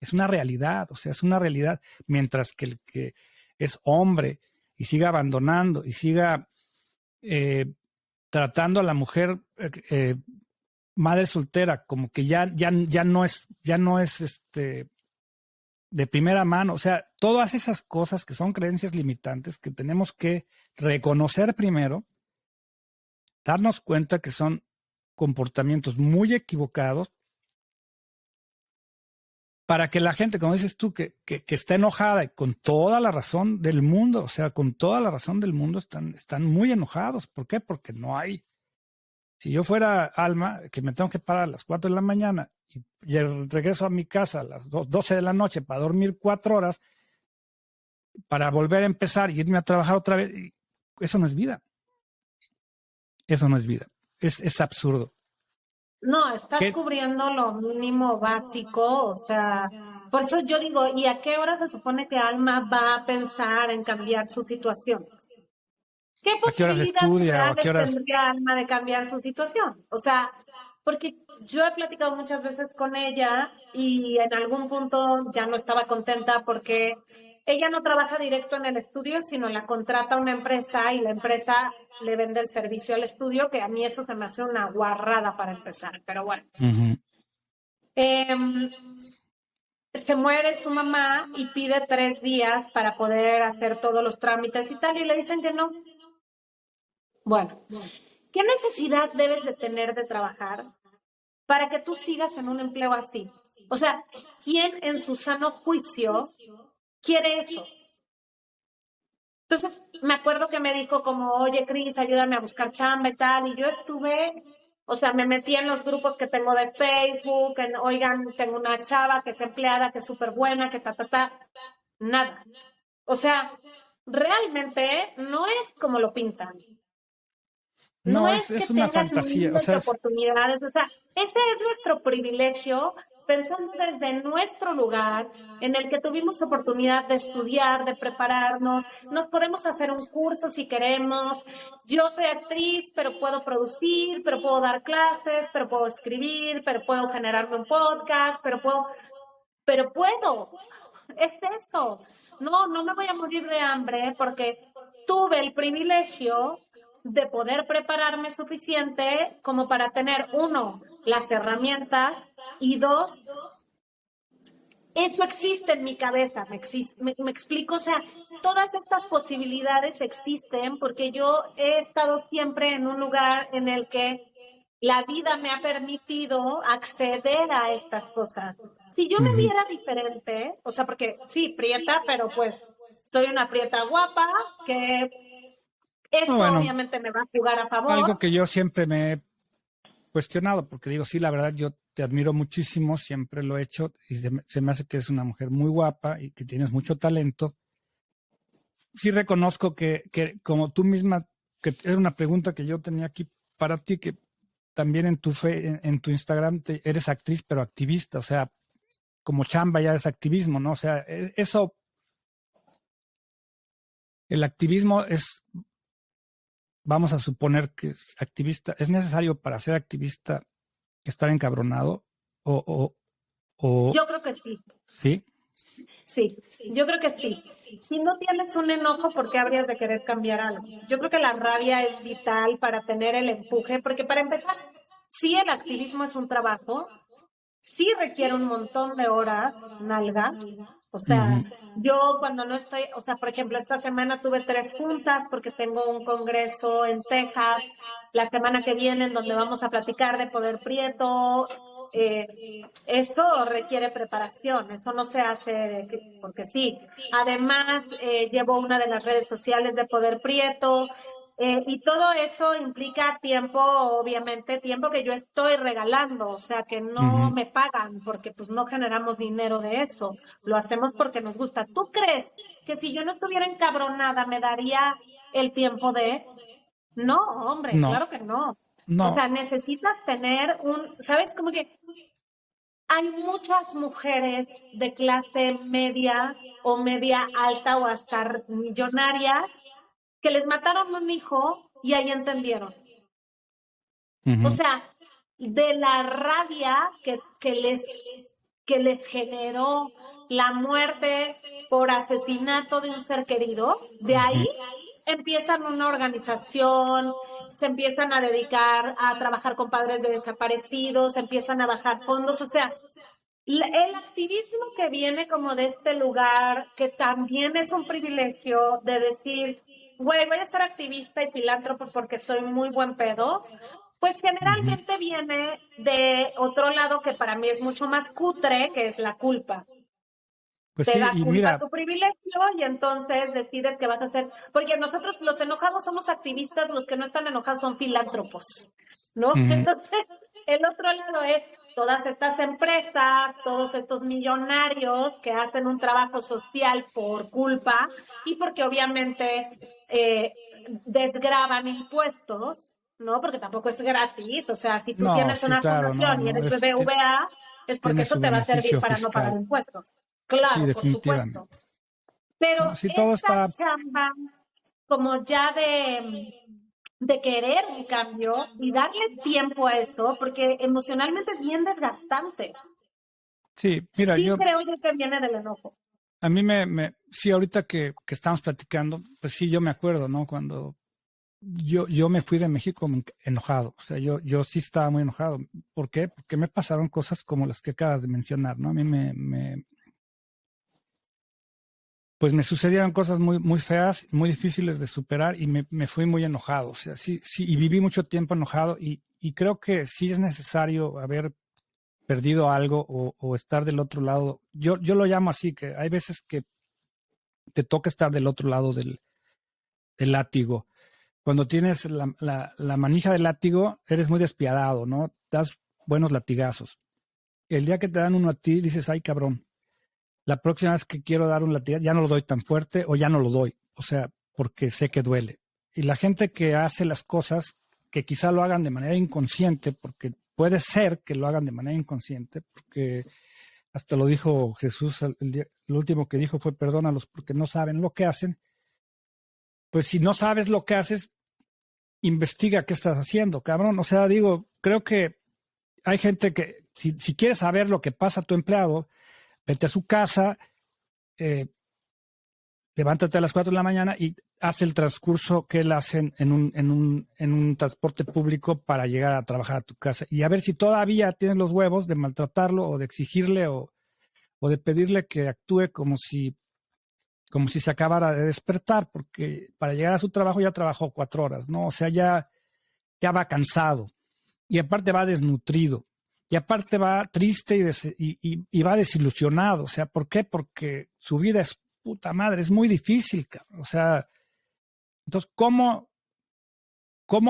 Speaker 1: es una realidad, o sea, es una realidad. Mientras que el que es hombre y siga abandonando y siga eh, tratando a la mujer madre soltera como que ya no es de primera mano, o sea, todas esas cosas que son creencias limitantes que tenemos que reconocer primero, darnos cuenta que son comportamientos muy equivocados para que la gente, como dices tú, que está enojada y con toda la razón del mundo, o sea, con toda la razón del mundo están muy enojados. ¿Por qué? Porque no hay. Si yo fuera Alma, que me tengo que parar a las 4 de la mañana y regreso a mi casa a las 12 de la noche para dormir 4 horas, para volver a empezar y irme a trabajar otra vez, eso no es vida. Eso no es vida. Es absurdo.
Speaker 2: No, estás
Speaker 1: ¿Qué?
Speaker 2: cubriendo lo mínimo básico, o sea, por eso yo digo, ¿y a qué hora se supone que Alma va a pensar en cambiar su situación? ¿Qué
Speaker 1: ¿A qué horas
Speaker 2: posibilidades
Speaker 1: estudia o a qué
Speaker 2: reales
Speaker 1: horas?
Speaker 2: tendría Alma de cambiar su situación? O sea, porque yo he platicado muchas veces con ella y en algún punto ya no estaba contenta porque ella no trabaja directo en el estudio, sino la contrata una empresa y la empresa le vende el servicio al estudio, que a mí eso se me hace una guarrada para empezar, pero bueno.
Speaker 1: Uh-huh.
Speaker 2: Em, Se muere su mamá y pide 3 días para poder hacer todos los trámites y tal, y le dicen que no. Bueno, ¿qué necesidad debes de tener de trabajar para que tú sigas en un empleo así? O sea, ¿quién en su sano juicio quiere eso? Entonces, me acuerdo que me dijo como, oye, Cris, ayúdame a buscar chamba y tal, y yo estuve, o sea, me metí en los grupos que tengo de Facebook, oigan, tengo una chava que es empleada, que es súper buena, que nada. O sea, realmente no es como lo pintan. No
Speaker 1: No,
Speaker 2: es que
Speaker 1: es una
Speaker 2: tengas
Speaker 1: fantasía. O
Speaker 2: miles de
Speaker 1: sea,
Speaker 2: oportunidades, o sea, ese es nuestro privilegio, pensando desde nuestro lugar, en el que tuvimos oportunidad de estudiar, de prepararnos, nos podemos hacer un curso si queremos. Yo soy actriz, pero puedo producir, pero puedo dar clases, pero puedo escribir, pero puedo generarme un podcast, pero puedo. Es eso. No, no me voy a morir de hambre porque tuve el privilegio de poder prepararme suficiente como para tener, uno, las herramientas y dos, Eso existe en mi cabeza, me explico, o sea, todas estas posibilidades existen porque yo he estado siempre en un lugar en el que la vida me ha permitido acceder a estas cosas. Si yo me
Speaker 1: Ujú.
Speaker 2: viera diferente, o sea, porque sí, prieta, pero pues soy una prieta guapa, que
Speaker 1: No,
Speaker 2: eso
Speaker 1: bueno,
Speaker 2: obviamente me va a jugar a
Speaker 1: algo
Speaker 2: favor.
Speaker 1: que yo siempre me he cuestionado, porque digo, sí, la verdad, yo te admiro muchísimo, siempre lo he hecho, y se me hace que es una mujer muy guapa y que tienes mucho talento. Sí reconozco que como tú misma, que era una pregunta que yo tenía aquí para ti, que también en tu Instagram eres actriz, pero activista, o sea, como chamba ya es activismo, ¿no? O sea, eso, el activismo es, vamos a suponer que es activista, ¿es necesario para ser activista estar encabronado? O, o
Speaker 2: Yo creo que sí.
Speaker 1: sí.
Speaker 2: Sí, yo creo que sí. Si no tienes un enojo, ¿por qué habrías de querer cambiar algo? Yo creo que la rabia es vital para tener el empuje, porque para empezar, sí el activismo es un trabajo, sí requiere un montón de horas, nalga. O sea,
Speaker 1: Ujú.
Speaker 2: yo cuando no estoy, o sea, por ejemplo, esta semana tuve 3 juntas porque tengo un congreso en Texas, la semana que viene en donde vamos a platicar de Poder Prieto. Eh, Esto requiere preparación, eso no se hace porque sí. Además, llevo una de las redes sociales de Poder Prieto, y todo eso implica tiempo, obviamente, tiempo que yo estoy regalando, o sea, que no
Speaker 1: Ujú.
Speaker 2: me pagan porque pues no generamos dinero de eso, lo hacemos porque nos gusta. ¿Tú crees que si yo no estuviera encabronada me daría el tiempo de? No, hombre,
Speaker 1: No,
Speaker 2: claro que no. O
Speaker 1: no.
Speaker 2: sea, necesitas tener ¿sabes? Como que hay muchas mujeres de clase media o media alta o hasta millonarias que les mataron un hijo y ahí entendieron. O
Speaker 1: Ujú.
Speaker 2: sea, de la rabia que les generó la muerte por asesinato de un ser querido, de ahí
Speaker 1: Ujú.
Speaker 2: empiezan una organización, se empiezan a dedicar a trabajar con padres de desaparecidos, empiezan a bajar fondos, o sea, el activismo que viene como de este lugar, que también es un privilegio de decir, güey, voy a ser activista y filántropo porque soy muy buen pedo, pues
Speaker 1: Ujú.
Speaker 2: generalmente viene de otro lado que para mí es mucho más cutre, que es la culpa.
Speaker 1: Pues
Speaker 2: Te
Speaker 1: sí,
Speaker 2: da
Speaker 1: y
Speaker 2: culpa
Speaker 1: mira,
Speaker 2: tu privilegio y entonces decides que vas a hacer, porque nosotros los enojados somos activistas, los que no están enojados son filántropos, ¿no?
Speaker 1: ujú.
Speaker 2: Entonces, el otro lado es todas estas empresas, todos estos millonarios que hacen un trabajo social por culpa y porque obviamente desgravan impuestos, ¿no? Porque tampoco es gratis, o sea, si tú
Speaker 1: No,
Speaker 2: tienes
Speaker 1: sí,
Speaker 2: una
Speaker 1: claro, no,
Speaker 2: fundación y
Speaker 1: no,
Speaker 2: eres BBVA, es porque
Speaker 1: tiene
Speaker 2: eso
Speaker 1: su
Speaker 2: te va a servir
Speaker 1: beneficio
Speaker 2: para no pagar
Speaker 1: fiscal.
Speaker 2: impuestos.
Speaker 1: Sí,
Speaker 2: Claro, por supuesto.
Speaker 1: definitivamente.
Speaker 2: Pero
Speaker 1: No, sí, todo
Speaker 2: esta
Speaker 1: está,
Speaker 2: chamba, como ya de querer un cambio y darle tiempo a eso, porque emocionalmente es bien desgastante.
Speaker 1: sí, mira,
Speaker 2: Sí creo yo que viene del enojo.
Speaker 1: a mí sí, ahorita que estamos platicando, pues sí, yo me acuerdo, ¿no? Cuando yo me fui de México enojado, o sea, yo sí estaba muy enojado. ¿Por qué? Porque me pasaron cosas como las que acabas de mencionar, ¿no? A mí pues me sucedieron cosas muy feas, muy difíciles de superar y me fui muy enojado. O sea, sí, sí, y viví mucho tiempo enojado y creo que sí es necesario haber perdido algo o estar del otro lado. Yo lo llamo así, que hay veces que te toca estar del otro lado del látigo. Cuando tienes la manija del látigo, eres muy despiadado, ¿no? Das buenos latigazos. El día que te dan uno a ti, dices, ay, cabrón, la próxima vez que quiero dar un latigazo, ya no lo doy tan fuerte o ya no lo doy. O sea, porque sé que duele. Y la gente que hace las cosas, que quizá lo hagan de manera inconsciente, porque puede ser que lo hagan de manera inconsciente, porque hasta lo dijo Jesús, lo último que dijo fue perdónalos porque no saben lo que hacen. Pues si no sabes lo que haces, investiga qué estás haciendo, cabrón. O sea, digo, creo que hay gente que, si quieres saber lo que pasa a tu empleado, vete a su casa, eh, levántate a las 4 de la mañana y haz el transcurso que él hace en un transporte público para llegar a trabajar a tu casa. Y a ver si todavía tienes los huevos de maltratarlo o de exigirle o de pedirle que actúe como si se acabara de despertar, porque para llegar a su trabajo ya trabajó 4 horas, ¿no? O sea, ya va cansado, y aparte va desnutrido, y aparte va triste y va desilusionado. O sea, ¿por qué? Porque su vida es puta madre, es muy difícil, cabrón. O sea, entonces, ¿cómo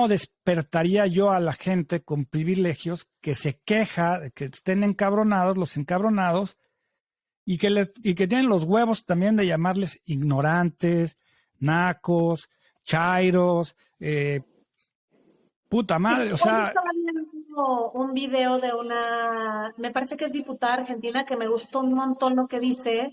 Speaker 1: despertaría yo a la gente con privilegios que se queja de que estén encabronados, los encabronados, y que tienen los huevos también de llamarles ignorantes, nacos, chairos, puta madre? O
Speaker 2: Hoy
Speaker 1: sea,
Speaker 2: estaba viendo un video de me parece que es diputada argentina, que me gustó un montón lo que dice,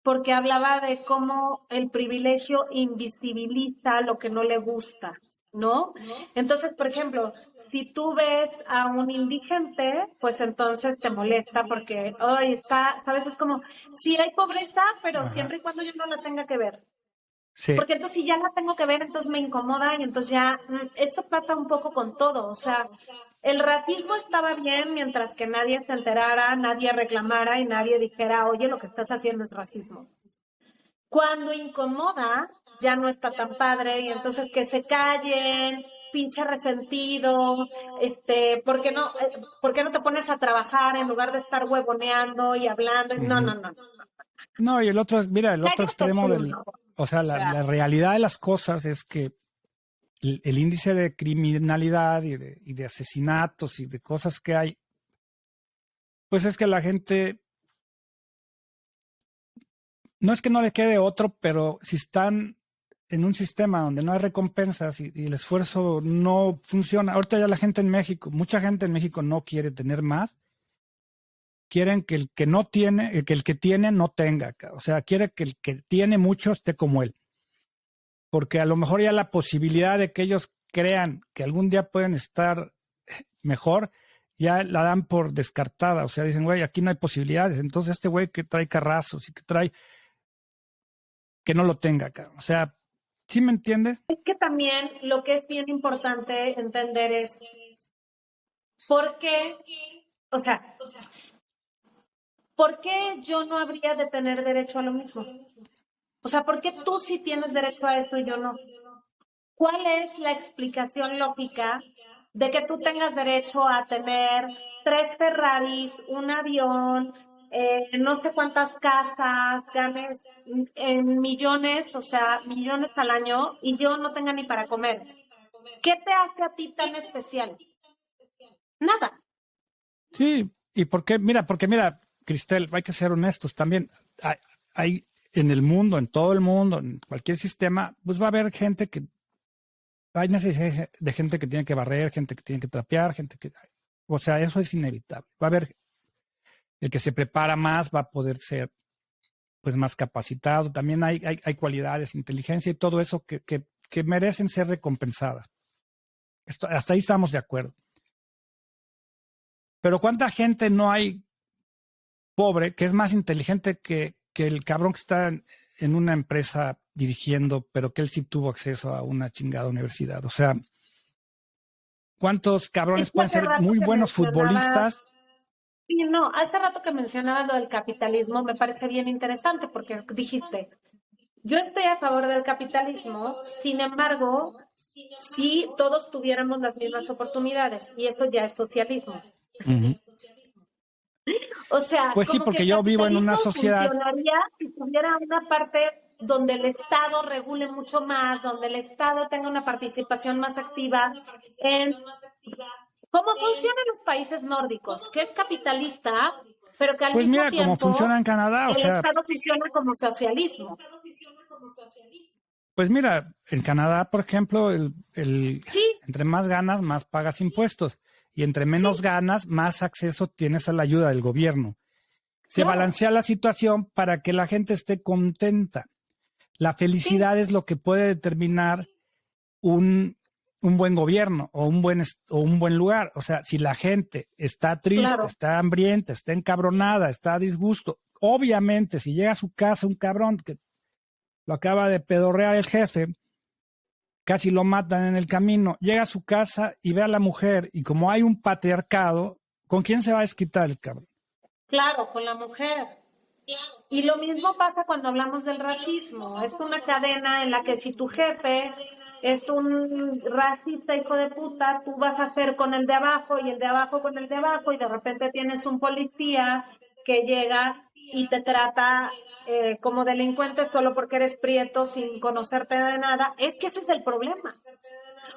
Speaker 2: porque hablaba de cómo el privilegio invisibiliza lo que no le gusta, ¿no? Entonces, por ejemplo, si tú ves a un indigente, pues entonces te molesta porque hoy está, ¿sabes? Es como, sí hay pobreza, pero
Speaker 1: ajá,
Speaker 2: siempre y cuando yo no la tenga que ver.
Speaker 1: sí.
Speaker 2: Porque entonces si ya la tengo que ver, entonces me incomoda y entonces ya, eso pasa un poco con todo. O sea, el racismo estaba bien mientras que nadie se enterara, nadie reclamara y nadie dijera, oye, lo que estás haciendo es racismo. Cuando incomoda, ya no está tan padre y entonces que se callen, pinche resentido, ¿por qué no te pones a trabajar en lugar de estar huevoneando y hablando? No,
Speaker 1: Uh-huh.
Speaker 2: no, no.
Speaker 1: No, y el otro, mira, el otro
Speaker 2: Cállate
Speaker 1: extremo
Speaker 2: tú,
Speaker 1: del,
Speaker 2: ¿no?
Speaker 1: o
Speaker 2: O
Speaker 1: sea,
Speaker 2: sea,
Speaker 1: la realidad de las cosas es que el índice de criminalidad y de asesinatos y de cosas que hay, pues es que la gente, no es que no le quede otro, pero si están en un sistema donde no hay recompensas y el esfuerzo no funciona, ahorita ya la gente en México, mucha gente en México no quiere tener más, quieren que el que no tiene, que el que tiene no tenga, o sea, quiere que el que tiene mucho esté como él, porque a lo mejor ya la posibilidad de que ellos crean que algún día pueden estar mejor, ya la dan por descartada. O sea, dicen, güey, aquí no hay posibilidades. Entonces este güey que trae carrazos y que trae, que no lo tenga acá. O sea, ¿sí me entiendes?
Speaker 2: es que también lo que es bien importante entender es por qué, o sea, ¿por qué yo no habría de tener derecho a lo mismo? O sea, ¿por qué tú sí tienes derecho a eso y yo no? ¿Cuál es la explicación lógica de que tú tengas derecho a tener 3 Ferraris, un avión, no sé cuántas casas, ganes en millones, o sea, millones al año, y yo no tenga ni para comer? ¿Qué te hace a ti tan especial? Nada.
Speaker 1: Sí. ¿Y por qué? Mira, porque mira, Cristel, hay que ser honestos también. Hay en el mundo, en todo el mundo, en cualquier sistema, pues va a haber gente que, hay necesidad de gente que tiene que barrer, gente que tiene que trapear, gente que, o sea, eso es inevitable. Va a haber el que se prepara más, va a poder ser pues más capacitado. También hay cualidades, inteligencia y todo eso que merecen ser recompensadas. Hasta ahí estamos de acuerdo. Pero ¿cuánta gente no hay pobre que es más inteligente que el cabrón que está en una empresa dirigiendo, pero que él sí tuvo acceso a una chingada universidad? O sea, ¿cuántos
Speaker 2: Es
Speaker 1: cabrones
Speaker 2: que
Speaker 1: pueden
Speaker 2: hace
Speaker 1: ser
Speaker 2: rato
Speaker 1: muy
Speaker 2: que
Speaker 1: buenos
Speaker 2: mencionabas,
Speaker 1: futbolistas?
Speaker 2: sí, no, hace rato que mencionabas lo del capitalismo, me parece bien interesante porque dijiste, yo estoy a favor del capitalismo, sin embargo, si todos tuviéramos las mismas oportunidades, y eso ya es socialismo.
Speaker 1: Uh-huh.
Speaker 2: O sea,
Speaker 1: Pues sí,
Speaker 2: como que
Speaker 1: porque
Speaker 2: el
Speaker 1: yo vivo en una
Speaker 2: capitalismo
Speaker 1: sociedad.
Speaker 2: funcionaría si tuviera una parte donde el Estado regule mucho más, donde el Estado tenga una participación más activa en cómo funcionan los países nórdicos, que es capitalista, pero que al
Speaker 1: Pues
Speaker 2: mismo
Speaker 1: mira cómo
Speaker 2: tiempo
Speaker 1: funciona en Canadá. O
Speaker 2: el
Speaker 1: sea,
Speaker 2: Estado funciona como socialismo.
Speaker 1: pues mira, en Canadá, por ejemplo,
Speaker 2: Sí,
Speaker 1: entre más ganas, más pagas impuestos. Y entre
Speaker 2: sí,
Speaker 1: menos ganas, más acceso tienes a la ayuda del gobierno. Se
Speaker 2: claro,
Speaker 1: balancea la situación para que la gente esté contenta. La
Speaker 2: sí,
Speaker 1: felicidad es lo que puede determinar un buen gobierno o un buen lugar. O sea, si la gente está triste,
Speaker 2: claro.
Speaker 1: está hambrienta, está encabronada, está a disgusto, obviamente, si llega a su casa un cabrón que lo acaba de pedorrear el jefe, casi lo matan en el camino, llega a su casa y ve a la mujer y como hay un patriarcado, ¿con quién se va a desquitar el cabrón?
Speaker 2: Claro, con la mujer. Y lo mismo pasa cuando hablamos del racismo. Es una cadena en la que si tu jefe es un racista hijo de puta, tú vas a hacer con el de abajo y el de abajo con el de abajo y de repente tienes un policía que llega y te trata como delincuente solo porque eres prieto sin conocerte de nada. Es que ese es el problema.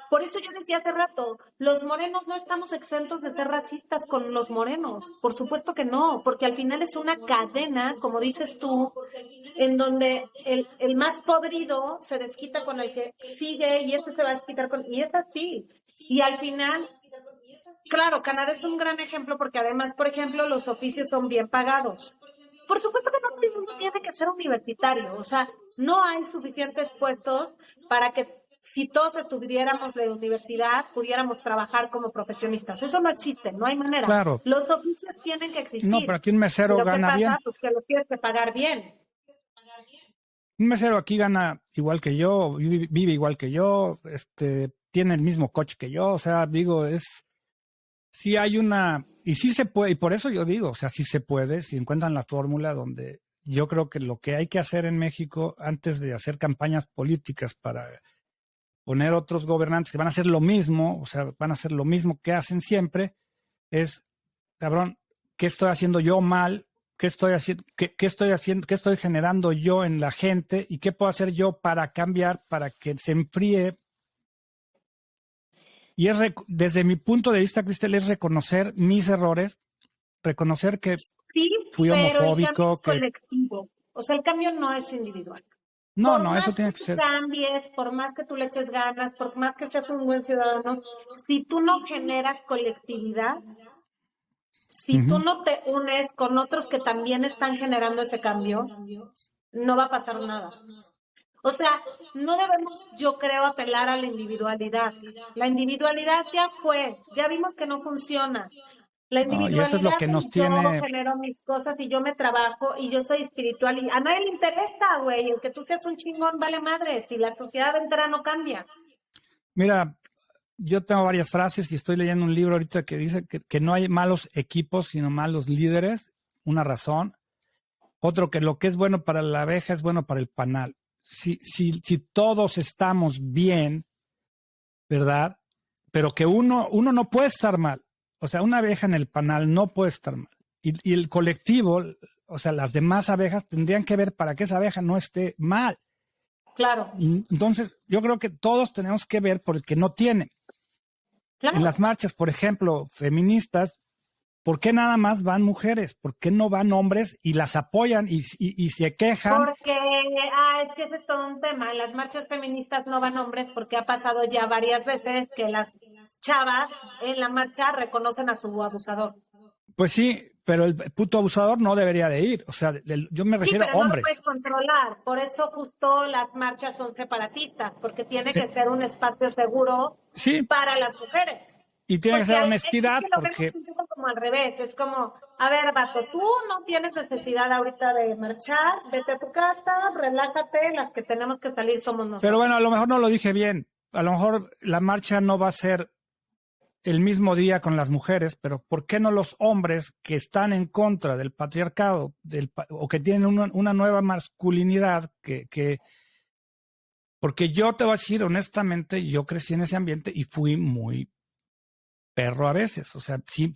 Speaker 2: Por eso yo decía hace rato, los morenos no estamos exentos de ser racistas con los morenos. Por supuesto que no, porque al final es una cadena, como dices tú, en donde el más podrido se desquita con el que sigue y este se va a desquitar con... Y es así. Y al final, claro, Canadá es un gran ejemplo porque además, por ejemplo, los oficios son bien pagados. Por supuesto que no todo el mundo tiene que ser universitario, o sea, no hay suficientes puestos para que si todos estuviéramos de universidad pudiéramos trabajar como profesionistas. Eso no existe, no hay manera.
Speaker 1: Claro.
Speaker 2: Los oficios tienen que existir.
Speaker 1: No, pero aquí un mesero
Speaker 2: ¿Pero
Speaker 1: gana
Speaker 2: qué pasa?
Speaker 1: bien.
Speaker 2: Pues que los tienes que pagar bien.
Speaker 1: Un mesero aquí gana igual que yo, vive igual que yo, tiene el mismo coche que yo, o sea, digo, sí hay y sí se puede, y por eso yo digo, o sea, sí se puede, si encuentran la fórmula donde yo creo que lo que hay que hacer en México antes de hacer campañas políticas para poner otros gobernantes que van a hacer lo mismo, o sea, van a hacer lo mismo que hacen siempre, es, cabrón, ¿qué estoy haciendo yo mal? ¿Qué estoy haciendo? ¿Qué estoy haciendo? ¿Qué estoy generando yo en la gente? ¿Y qué puedo hacer yo para cambiar, para que se enfríe? Y desde mi punto de vista, Cristel, es reconocer mis errores, reconocer que
Speaker 2: sí,
Speaker 1: fui
Speaker 2: pero el cambio
Speaker 1: homofóbico,
Speaker 2: es colectivo. O sea, el cambio no es individual.
Speaker 1: No,
Speaker 2: Por
Speaker 1: eso
Speaker 2: más
Speaker 1: tiene
Speaker 2: que
Speaker 1: que
Speaker 2: tú
Speaker 1: ser.
Speaker 2: cambies, por más que tú le eches ganas, por más que seas un buen ciudadano, si tú no generas colectividad, si tú no te unes con otros que también están generando ese cambio, no va a pasar nada. O sea, no debemos, yo creo, apelar a la individualidad. La individualidad ya fue, ya vimos que no funciona. La
Speaker 1: No, y eso es lo
Speaker 2: individualidad
Speaker 1: que
Speaker 2: es
Speaker 1: nos
Speaker 2: yo
Speaker 1: tiene.
Speaker 2: genero mis cosas y yo me trabajo y yo soy espiritual y a nadie le interesa, güey, el que tú seas un chingón vale madre si la sociedad entera no cambia.
Speaker 1: Mira, yo tengo varias frases y estoy leyendo un libro ahorita que dice que no hay malos equipos, sino malos líderes. Una razón. Otro, que lo que es bueno para la abeja es bueno para el panal. Si todos estamos bien, ¿verdad? Pero que uno no puede estar mal. O sea, una abeja en el panal no puede estar mal. Y el colectivo, o sea, las demás abejas tendrían que ver para que esa abeja no esté mal.
Speaker 2: Claro.
Speaker 1: Entonces, yo creo que todos tenemos que ver por el que no tiene.
Speaker 2: Claro.
Speaker 1: En las marchas, por ejemplo, feministas, ¿por qué nada más van mujeres? ¿Por qué no van hombres y las apoyan y se quejan?
Speaker 2: Porque, es que ese es todo un tema. En las marchas feministas no van hombres porque ha pasado ya varias veces que las chavas en la marcha reconocen a su abusador.
Speaker 1: Pues sí, pero el puto abusador no debería de ir. O sea, yo me refiero a
Speaker 2: pero no lo
Speaker 1: hombres.
Speaker 2: puedes controlar. Por eso justo las marchas son separatistas, porque tiene que ser un espacio seguro
Speaker 1: Sí,
Speaker 2: para las mujeres.
Speaker 1: y tiene que
Speaker 2: Porque
Speaker 1: ser honestidad,
Speaker 2: es que lo
Speaker 1: porque
Speaker 2: vemos un poco como al revés. Es como, a ver, vato, tú no tienes necesidad ahorita de marchar, vete a tu casa, relájate, las que tenemos que salir somos nosotros.
Speaker 1: pero bueno, a lo mejor no lo dije bien. A lo mejor la marcha no va a ser el mismo día con las mujeres, pero ¿por qué no los hombres que están en contra del patriarcado o que tienen una nueva masculinidad porque yo te voy a decir honestamente, yo crecí en ese ambiente y fui muy perro a veces, o sea, sí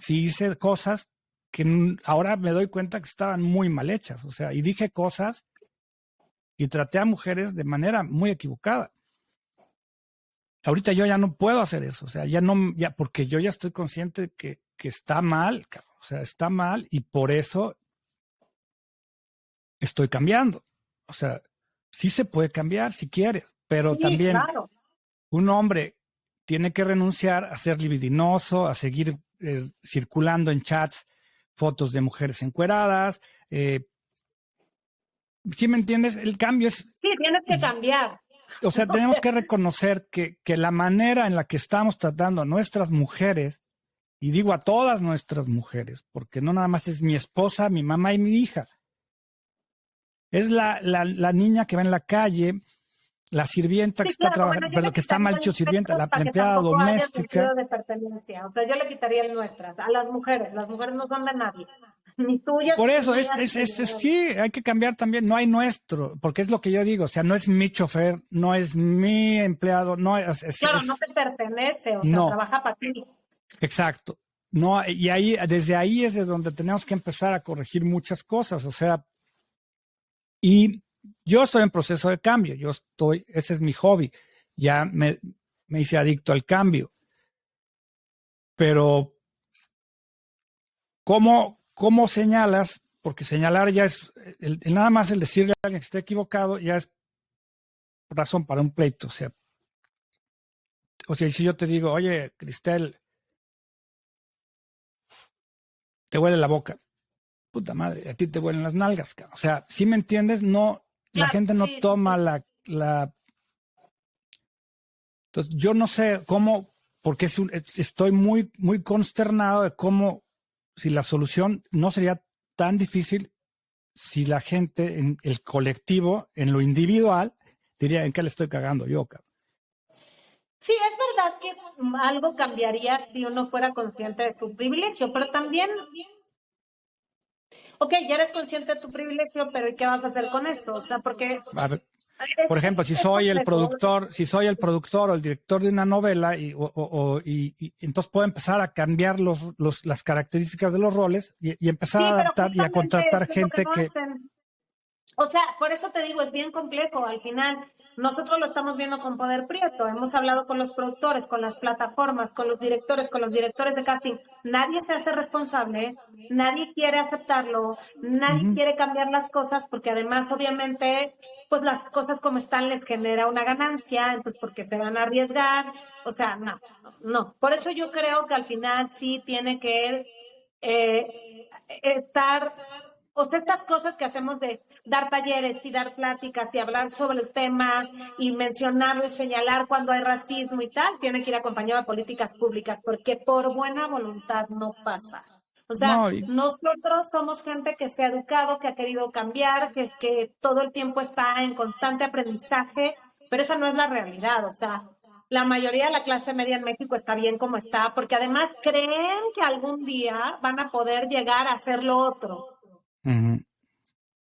Speaker 1: hice cosas que ahora me doy cuenta que estaban muy mal hechas, o sea, y dije cosas y traté a mujeres de manera muy equivocada. Ahorita yo ya no puedo hacer eso, o sea, porque yo ya estoy consciente que está mal, o sea, está mal y por eso estoy cambiando. O sea, sí se puede cambiar si quieres, pero
Speaker 2: sí,
Speaker 1: también
Speaker 2: claro.
Speaker 1: Un hombre tiene que renunciar a ser libidinoso, a seguir circulando en chats fotos de mujeres encueradas. ¿Sí me entiendes? El cambio es...
Speaker 2: Sí, tienes que cambiar.
Speaker 1: O sea, tenemos que reconocer que la manera en la que estamos tratando a nuestras mujeres, y digo a todas nuestras mujeres, porque no nada más es mi esposa, mi mamá y mi hija, es la niña que va en la calle, la sirvienta que está trabajando, pero que está mal dicho sirvienta, la empleada doméstica.
Speaker 2: De pertenencia. O sea, yo le quitaría el nuestras a las mujeres. Las mujeres no son de nadie. Ni tuyas,
Speaker 1: Por
Speaker 2: ni
Speaker 1: eso,
Speaker 2: mías,
Speaker 1: sí, hay que cambiar también, no hay nuestro, porque es lo que yo digo, o sea, no es mi chofer, no es mi empleado, no
Speaker 2: claro, no te pertenece, o sea,
Speaker 1: no,
Speaker 2: trabaja para ti.
Speaker 1: exacto. No, y ahí, desde ahí es de donde tenemos que empezar a corregir muchas cosas, o sea, y yo estoy en proceso de cambio, ese es mi hobby, ya me hice adicto al cambio, pero ¿cómo señalas? Porque señalar ya es, nada más el decirle a alguien que esté equivocado ya es razón para un pleito. O sea, si yo te digo, oye, Cristel, te huele la boca, puta madre, a ti te huelen las nalgas. O sea, si me entiendes, no, la
Speaker 2: Claro,
Speaker 1: gente no
Speaker 2: sí, sí,
Speaker 1: toma
Speaker 2: sí.
Speaker 1: Entonces, yo no sé cómo, porque estoy muy, muy consternado de cómo, si la solución no sería tan difícil si la gente, en el colectivo, en lo individual, diría, ¿en qué le estoy cagando yo, cabrón?
Speaker 2: Sí, es verdad que algo cambiaría si uno fuera consciente de su privilegio, pero también, ok, ya eres consciente de tu privilegio, pero ¿y qué vas a hacer con eso? O sea, porque
Speaker 1: A ver, por ejemplo,
Speaker 2: es complejo.
Speaker 1: si soy el productor o el director de una novela y entonces puedo empezar a cambiar las características de los roles y empezar a
Speaker 2: Sí, pero
Speaker 1: adaptar y a
Speaker 2: justamente
Speaker 1: contratar
Speaker 2: eso es lo que
Speaker 1: gente
Speaker 2: no
Speaker 1: que,
Speaker 2: hacen. O sea, por eso te digo, es bien complejo. Al final, nosotros lo estamos viendo con Poder Prieto. Hemos hablado con los productores, con las plataformas, con los directores de casting. Nadie se hace responsable, nadie quiere aceptarlo, nadie
Speaker 1: ujú,
Speaker 2: quiere cambiar las cosas porque además, obviamente, pues las cosas como están les genera una ganancia, entonces porque se van a arriesgar. O sea, no, no. Por eso yo creo que al final sí tiene que estar, o sea, estas cosas que hacemos de dar talleres y dar pláticas y hablar sobre el tema y mencionarlo y señalar cuando hay racismo y tal, tiene que ir acompañado de políticas públicas, porque por buena voluntad no pasa. O sea,
Speaker 1: no,
Speaker 2: nosotros somos gente que se ha educado, que ha querido cambiar, que es que todo el tiempo está en constante aprendizaje, pero esa no es la realidad. O sea, la mayoría de la clase media en México está bien como está, porque además creen que algún día van a poder llegar a hacer lo otro,
Speaker 1: ujú,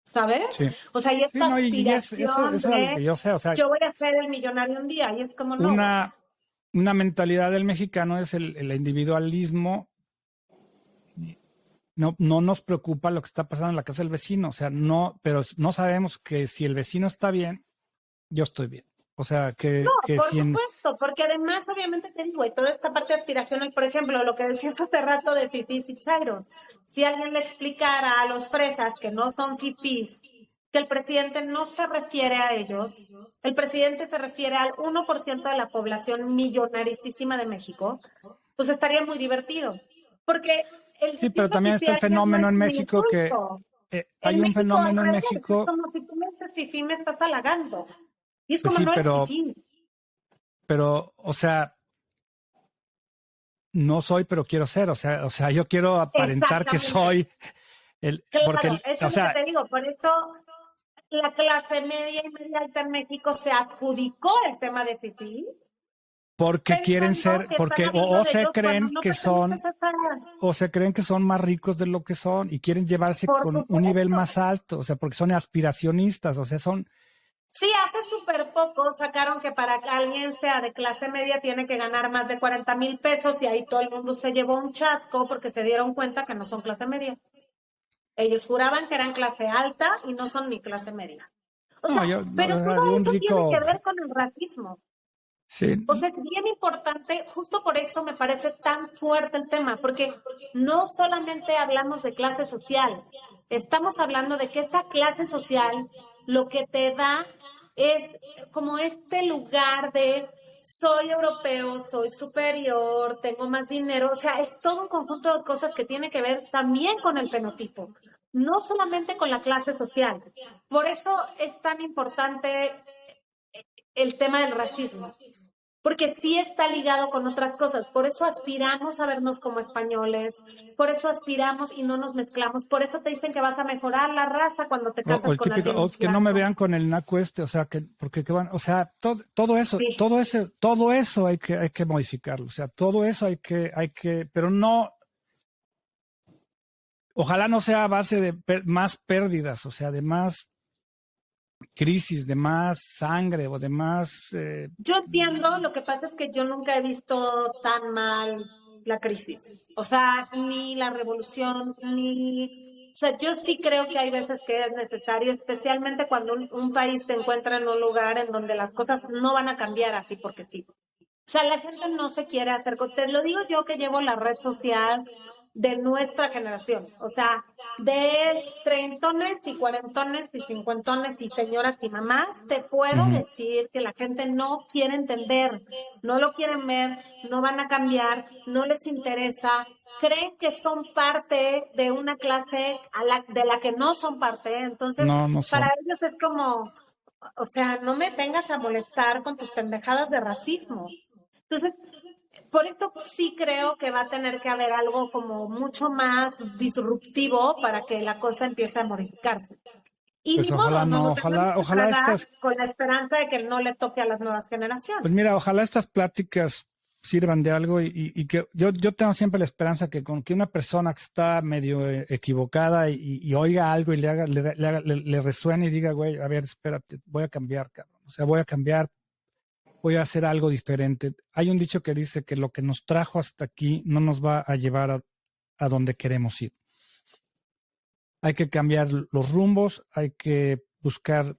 Speaker 2: ¿sabes?
Speaker 1: sí,
Speaker 2: O sea, y
Speaker 1: sí,
Speaker 2: esta
Speaker 1: no, y eso
Speaker 2: aspiración
Speaker 1: es algo
Speaker 2: de
Speaker 1: que yo sé, o sea,
Speaker 2: yo voy a ser el millonario un día, y es como no, güey.
Speaker 1: una, una mentalidad del mexicano es el individualismo. No nos preocupa lo que está pasando en la casa del vecino, o sea, no, pero no sabemos que si el vecino está bien, yo estoy bien. O sea,
Speaker 2: No,
Speaker 1: que
Speaker 2: por
Speaker 1: si en,
Speaker 2: supuesto, porque además, obviamente te digo, y toda esta parte aspiracional, por ejemplo, lo que decías hace rato de fifís y chairos, si alguien le explicara a los fresas que no son fifís, que el presidente no se refiere a ellos, el presidente se refiere al 1% de la población millonaricísima de México, pues estaría muy divertido, porque el
Speaker 1: sí, pero
Speaker 2: decirme
Speaker 1: también
Speaker 2: fifí
Speaker 1: está
Speaker 2: a
Speaker 1: el
Speaker 2: alguien no
Speaker 1: fenómeno
Speaker 2: es
Speaker 1: en
Speaker 2: un
Speaker 1: México que
Speaker 2: insulto.
Speaker 1: hay
Speaker 2: En
Speaker 1: un
Speaker 2: México, al
Speaker 1: fenómeno en
Speaker 2: revés, es
Speaker 1: México,
Speaker 2: como si tú me dices fifí, me estás halagando. Y es
Speaker 1: pues
Speaker 2: como,
Speaker 1: sí,
Speaker 2: no eres fifí.
Speaker 1: o sea, no soy, pero quiero ser, o sea, yo quiero aparentar que
Speaker 2: Exactamente.
Speaker 1: soy
Speaker 2: Claro, eso
Speaker 1: o
Speaker 2: es lo que
Speaker 1: sea,
Speaker 2: te digo. Por eso la clase media y media alta en México se adjudicó el tema de fifí,
Speaker 1: porque quieren
Speaker 2: pensando
Speaker 1: ser,
Speaker 2: que están hablando
Speaker 1: o
Speaker 2: de
Speaker 1: se
Speaker 2: ellos cuando
Speaker 1: creen
Speaker 2: no
Speaker 1: que son,
Speaker 2: perteneces a esa.
Speaker 1: o se creen que son más ricos de lo que son y quieren llevarse
Speaker 2: Por
Speaker 1: con un nivel
Speaker 2: supuesto.
Speaker 1: más alto, o sea, porque son aspiracionistas, o sea, son,
Speaker 2: Sí, hace súper poco sacaron que para que alguien sea de clase media tiene que ganar más de 40,000 pesos y ahí todo el mundo se llevó un chasco porque se dieron cuenta que no son clase media. Ellos juraban que eran clase alta y no son ni clase media. O
Speaker 1: no,
Speaker 2: sea,
Speaker 1: o
Speaker 2: pero todo
Speaker 1: sea, un
Speaker 2: eso tiene que
Speaker 1: rico,
Speaker 2: ver con el racismo. O
Speaker 1: sí,
Speaker 2: sea, es bien importante, justo por eso me parece tan fuerte el tema, porque no solamente hablamos de clase social, estamos hablando de que esta clase social lo que te da es como este lugar de soy europeo, soy superior, tengo más dinero, o sea, es todo un conjunto de cosas que tiene que ver también con el fenotipo, no solamente con la clase social. Por eso es tan importante el tema del racismo, porque sí está ligado con otras cosas. Por eso aspiramos a vernos como españoles, por eso aspiramos y no nos mezclamos, por eso te dicen que vas a mejorar la raza cuando te
Speaker 1: o
Speaker 2: casas
Speaker 1: el
Speaker 2: con
Speaker 1: típico,
Speaker 2: alguien
Speaker 1: o que no me
Speaker 2: mexicano.
Speaker 1: vean con el naco o sea, que, porque que van, o sea,
Speaker 2: Sí,
Speaker 1: todo eso hay que modificarlo, o sea, todo eso pero no, ojalá no sea a base de más pérdidas, o sea, de más crisis, de más sangre o de más...
Speaker 2: Yo entiendo, lo que pasa es que yo nunca he visto tan mal la crisis. O sea, ni la revolución, ni... O sea, yo sí creo que hay veces que es necesario, especialmente cuando un país se encuentra en un lugar en donde las cosas no van a cambiar así porque sí. O sea, la gente no se quiere hacer, te lo digo yo que llevo la red social de nuestra generación, o sea, de treintones y cuarentones y cincuentones y señoras y mamás, te puedo
Speaker 1: uh-huh.
Speaker 2: decir que la gente no quiere entender, no lo quieren ver, no van a cambiar, no les interesa, creen que son parte de una clase de la que no son parte, entonces
Speaker 1: No, no
Speaker 2: para
Speaker 1: son.
Speaker 2: ellos es como, o sea, no me vengas a molestar con tus pendejadas de racismo. Entonces, por esto sí creo que va a tener que haber algo como mucho más disruptivo para que la cosa empiece a modificarse. Y
Speaker 1: Pues
Speaker 2: ni modo,
Speaker 1: ojalá
Speaker 2: nos
Speaker 1: no,
Speaker 2: lo tenemos que
Speaker 1: ojalá
Speaker 2: tragar
Speaker 1: estas,
Speaker 2: con la esperanza de que no le toque a las nuevas
Speaker 1: pues
Speaker 2: generaciones.
Speaker 1: mira, ojalá estas pláticas sirvan de algo y que yo tengo siempre la esperanza que con que una persona que está medio equivocada y oiga algo y le resuene y diga, güey, a ver, espérate, voy a cambiar, cabrón. O sea, voy a cambiar, voy a hacer algo diferente. Hay un dicho que dice que lo que nos trajo hasta aquí no nos va a llevar a donde queremos ir. Hay que cambiar los rumbos, hay que buscar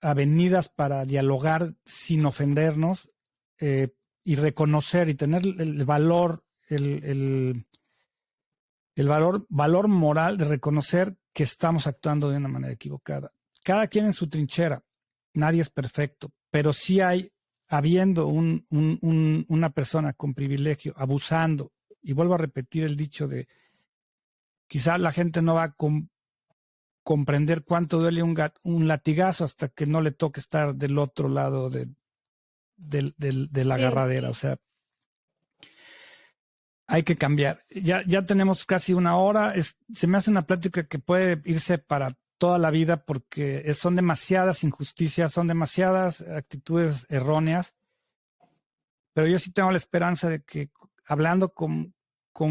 Speaker 1: avenidas para dialogar sin ofendernos y reconocer y tener el valor, el valor moral de reconocer que estamos actuando de una manera equivocada. Cada quien en su trinchera, nadie es perfecto, pero sí hay, habiendo una persona con privilegio, abusando, y vuelvo a repetir el dicho de, quizá la gente no va a comprender cuánto duele un latigazo hasta que no le toque estar del otro lado de la
Speaker 2: Sí,
Speaker 1: agarradera. O sea, hay que cambiar. Ya tenemos casi una hora. Se me hace una plática que puede irse para toda la vida porque son demasiadas injusticias, son demasiadas actitudes erróneas. Pero yo sí tengo la esperanza de que hablando con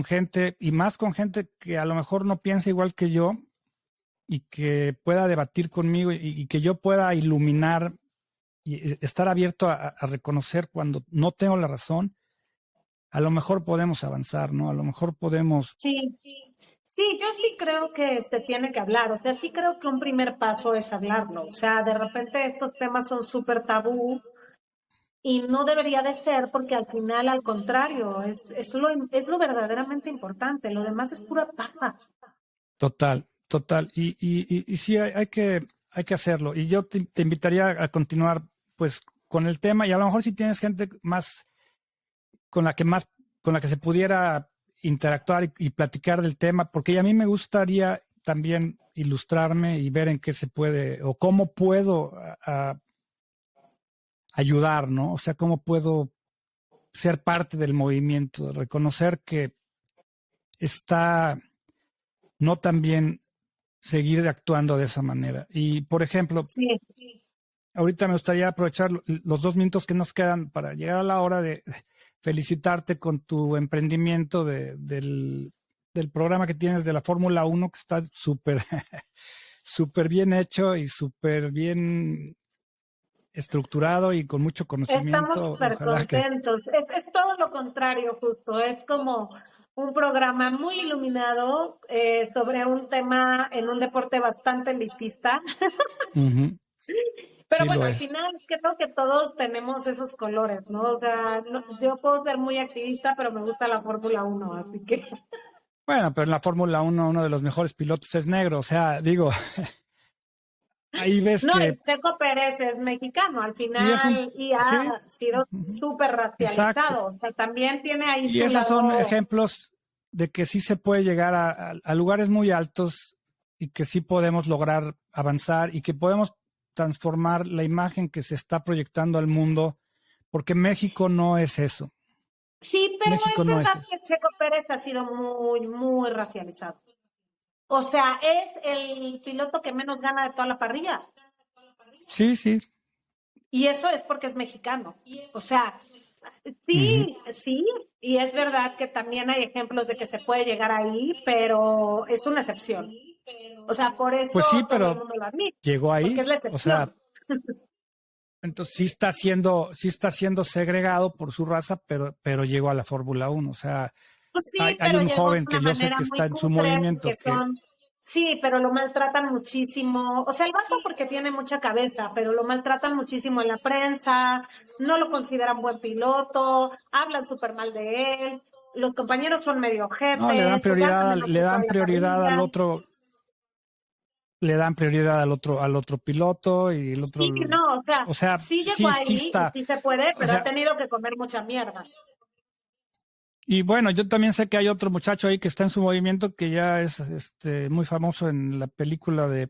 Speaker 1: gente y más con gente que a lo mejor no piensa igual que yo y que pueda debatir conmigo y que yo pueda iluminar y estar abierto a reconocer cuando no tengo la razón, a lo mejor podemos avanzar, ¿no? A lo mejor podemos...
Speaker 2: sí, sí, yo sí creo que se tiene que hablar, o sea, sí creo que un primer paso es hablarlo, o sea, de repente estos temas son súper tabú y no debería de ser porque al final, al contrario, es lo verdaderamente importante, lo demás es pura paja.
Speaker 1: Total, total. Y sí, hay que hacerlo. Y yo te invitaría a continuar pues con el tema y a lo mejor si tienes gente más, con la que se pudiera interactuar y platicar del tema, porque a mí me gustaría también ilustrarme y ver en qué se puede o cómo puedo ayudar, ¿no? O sea, cómo puedo ser parte del movimiento, reconocer que está no tan bien seguir actuando de esa manera. Y, por ejemplo,
Speaker 2: Sí.
Speaker 1: ahorita me gustaría aprovechar los 2 minutos que nos quedan para llegar a la hora de felicitarte con tu emprendimiento del programa que tienes de la Fórmula 1, que está súper súper bien hecho y súper bien estructurado y con mucho
Speaker 2: Estamos
Speaker 1: conocimiento.
Speaker 2: súper
Speaker 1: Ojalá que...
Speaker 2: contentos. Es todo lo contrario, justo. Es como un programa muy iluminado sobre un tema en un deporte bastante elitista.
Speaker 1: Uh-huh,
Speaker 2: Pero
Speaker 1: sí
Speaker 2: bueno,
Speaker 1: lo
Speaker 2: al
Speaker 1: es.
Speaker 2: final creo que todos tenemos esos colores, ¿no? O sea, yo puedo ser muy activista, pero me gusta la Fórmula 1, así que...
Speaker 1: Bueno, pero en la Fórmula 1 uno de los mejores pilotos es negro. O sea, digo, ahí ves
Speaker 2: No,
Speaker 1: que...
Speaker 2: y Checo Pérez es mexicano al
Speaker 1: Y es un...
Speaker 2: final y
Speaker 1: Sí,
Speaker 2: ha sido
Speaker 1: uh-huh,
Speaker 2: súper
Speaker 1: exacto.
Speaker 2: racializado. O sea, también tiene ahí
Speaker 1: Y
Speaker 2: su
Speaker 1: esos son
Speaker 2: lado.
Speaker 1: ejemplos de que sí se puede llegar a lugares muy altos y que sí podemos lograr avanzar y que podemos transformar la imagen que se está proyectando al mundo, porque México no es eso.
Speaker 2: Sí, pero
Speaker 1: México
Speaker 2: es
Speaker 1: no es
Speaker 2: verdad
Speaker 1: eso.
Speaker 2: que Checo Pérez ha sido muy, muy racializado. O sea, es el piloto que menos gana de toda la parrilla.
Speaker 1: Sí, sí,
Speaker 2: Y eso es porque es mexicano. O sea,
Speaker 1: Ujú.
Speaker 2: Sí, sí, y es verdad que también hay ejemplos de que se puede llegar ahí, pero es una excepción. O sea, por
Speaker 1: Pues sí,
Speaker 2: eso todo el
Speaker 1: pero
Speaker 2: mundo lo admite,
Speaker 1: llegó
Speaker 2: porque
Speaker 1: ahí.
Speaker 2: es la
Speaker 1: O sea,
Speaker 2: excepción.
Speaker 1: entonces sí está siendo segregado por su raza, pero llegó a la Fórmula 1. O sea,
Speaker 2: Pues sí,
Speaker 1: hay
Speaker 2: pero
Speaker 1: un
Speaker 2: llegó de
Speaker 1: joven que
Speaker 2: una
Speaker 1: yo sé
Speaker 2: manera
Speaker 1: que
Speaker 2: muy
Speaker 1: está en su
Speaker 2: cutre,
Speaker 1: movimiento
Speaker 2: que
Speaker 1: que,
Speaker 2: son, sí, pero lo maltratan muchísimo. O sea, el vato porque tiene mucha cabeza, pero lo maltratan muchísimo en la prensa, no lo consideran buen piloto, hablan súper mal de él, los compañeros son medio
Speaker 1: no,
Speaker 2: jefes, o sea, andan en
Speaker 1: le
Speaker 2: otro
Speaker 1: dan
Speaker 2: toda la
Speaker 1: prioridad al
Speaker 2: parrilla.
Speaker 1: otro, le dan prioridad al otro piloto y el otro,
Speaker 2: Sí, no,
Speaker 1: o sea,
Speaker 2: sí llegó
Speaker 1: sí
Speaker 2: ahí y
Speaker 1: está,
Speaker 2: sí se puede,
Speaker 1: o
Speaker 2: pero ha
Speaker 1: sea,
Speaker 2: tenido que comer mucha mierda.
Speaker 1: y bueno, yo también sé que hay otro muchacho ahí que está en su movimiento que ya es muy famoso en la película de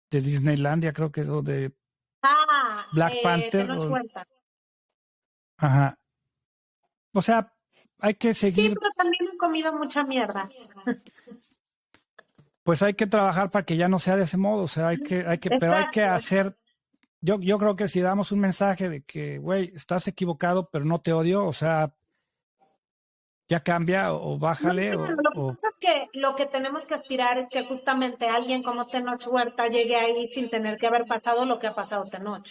Speaker 1: Disneylandia, creo que es, o de
Speaker 2: Ah,
Speaker 1: Black Panther,
Speaker 2: Tenoch Huerta.
Speaker 1: ajá. O sea, hay que
Speaker 2: Sí,
Speaker 1: seguir,
Speaker 2: pero también han comido mucha mierda.
Speaker 1: pues hay que trabajar para que ya no sea de ese modo, o sea, pero hay que
Speaker 2: Exacto.
Speaker 1: hacer, yo creo que si damos un mensaje de que, güey, estás equivocado, pero no te odio, o sea, ya cambia o
Speaker 2: No,
Speaker 1: bájale
Speaker 2: claro, lo que pasa es que lo que tenemos que aspirar es que justamente alguien como Tenoch Huerta llegue ahí sin tener que haber pasado lo que ha pasado Tenoch.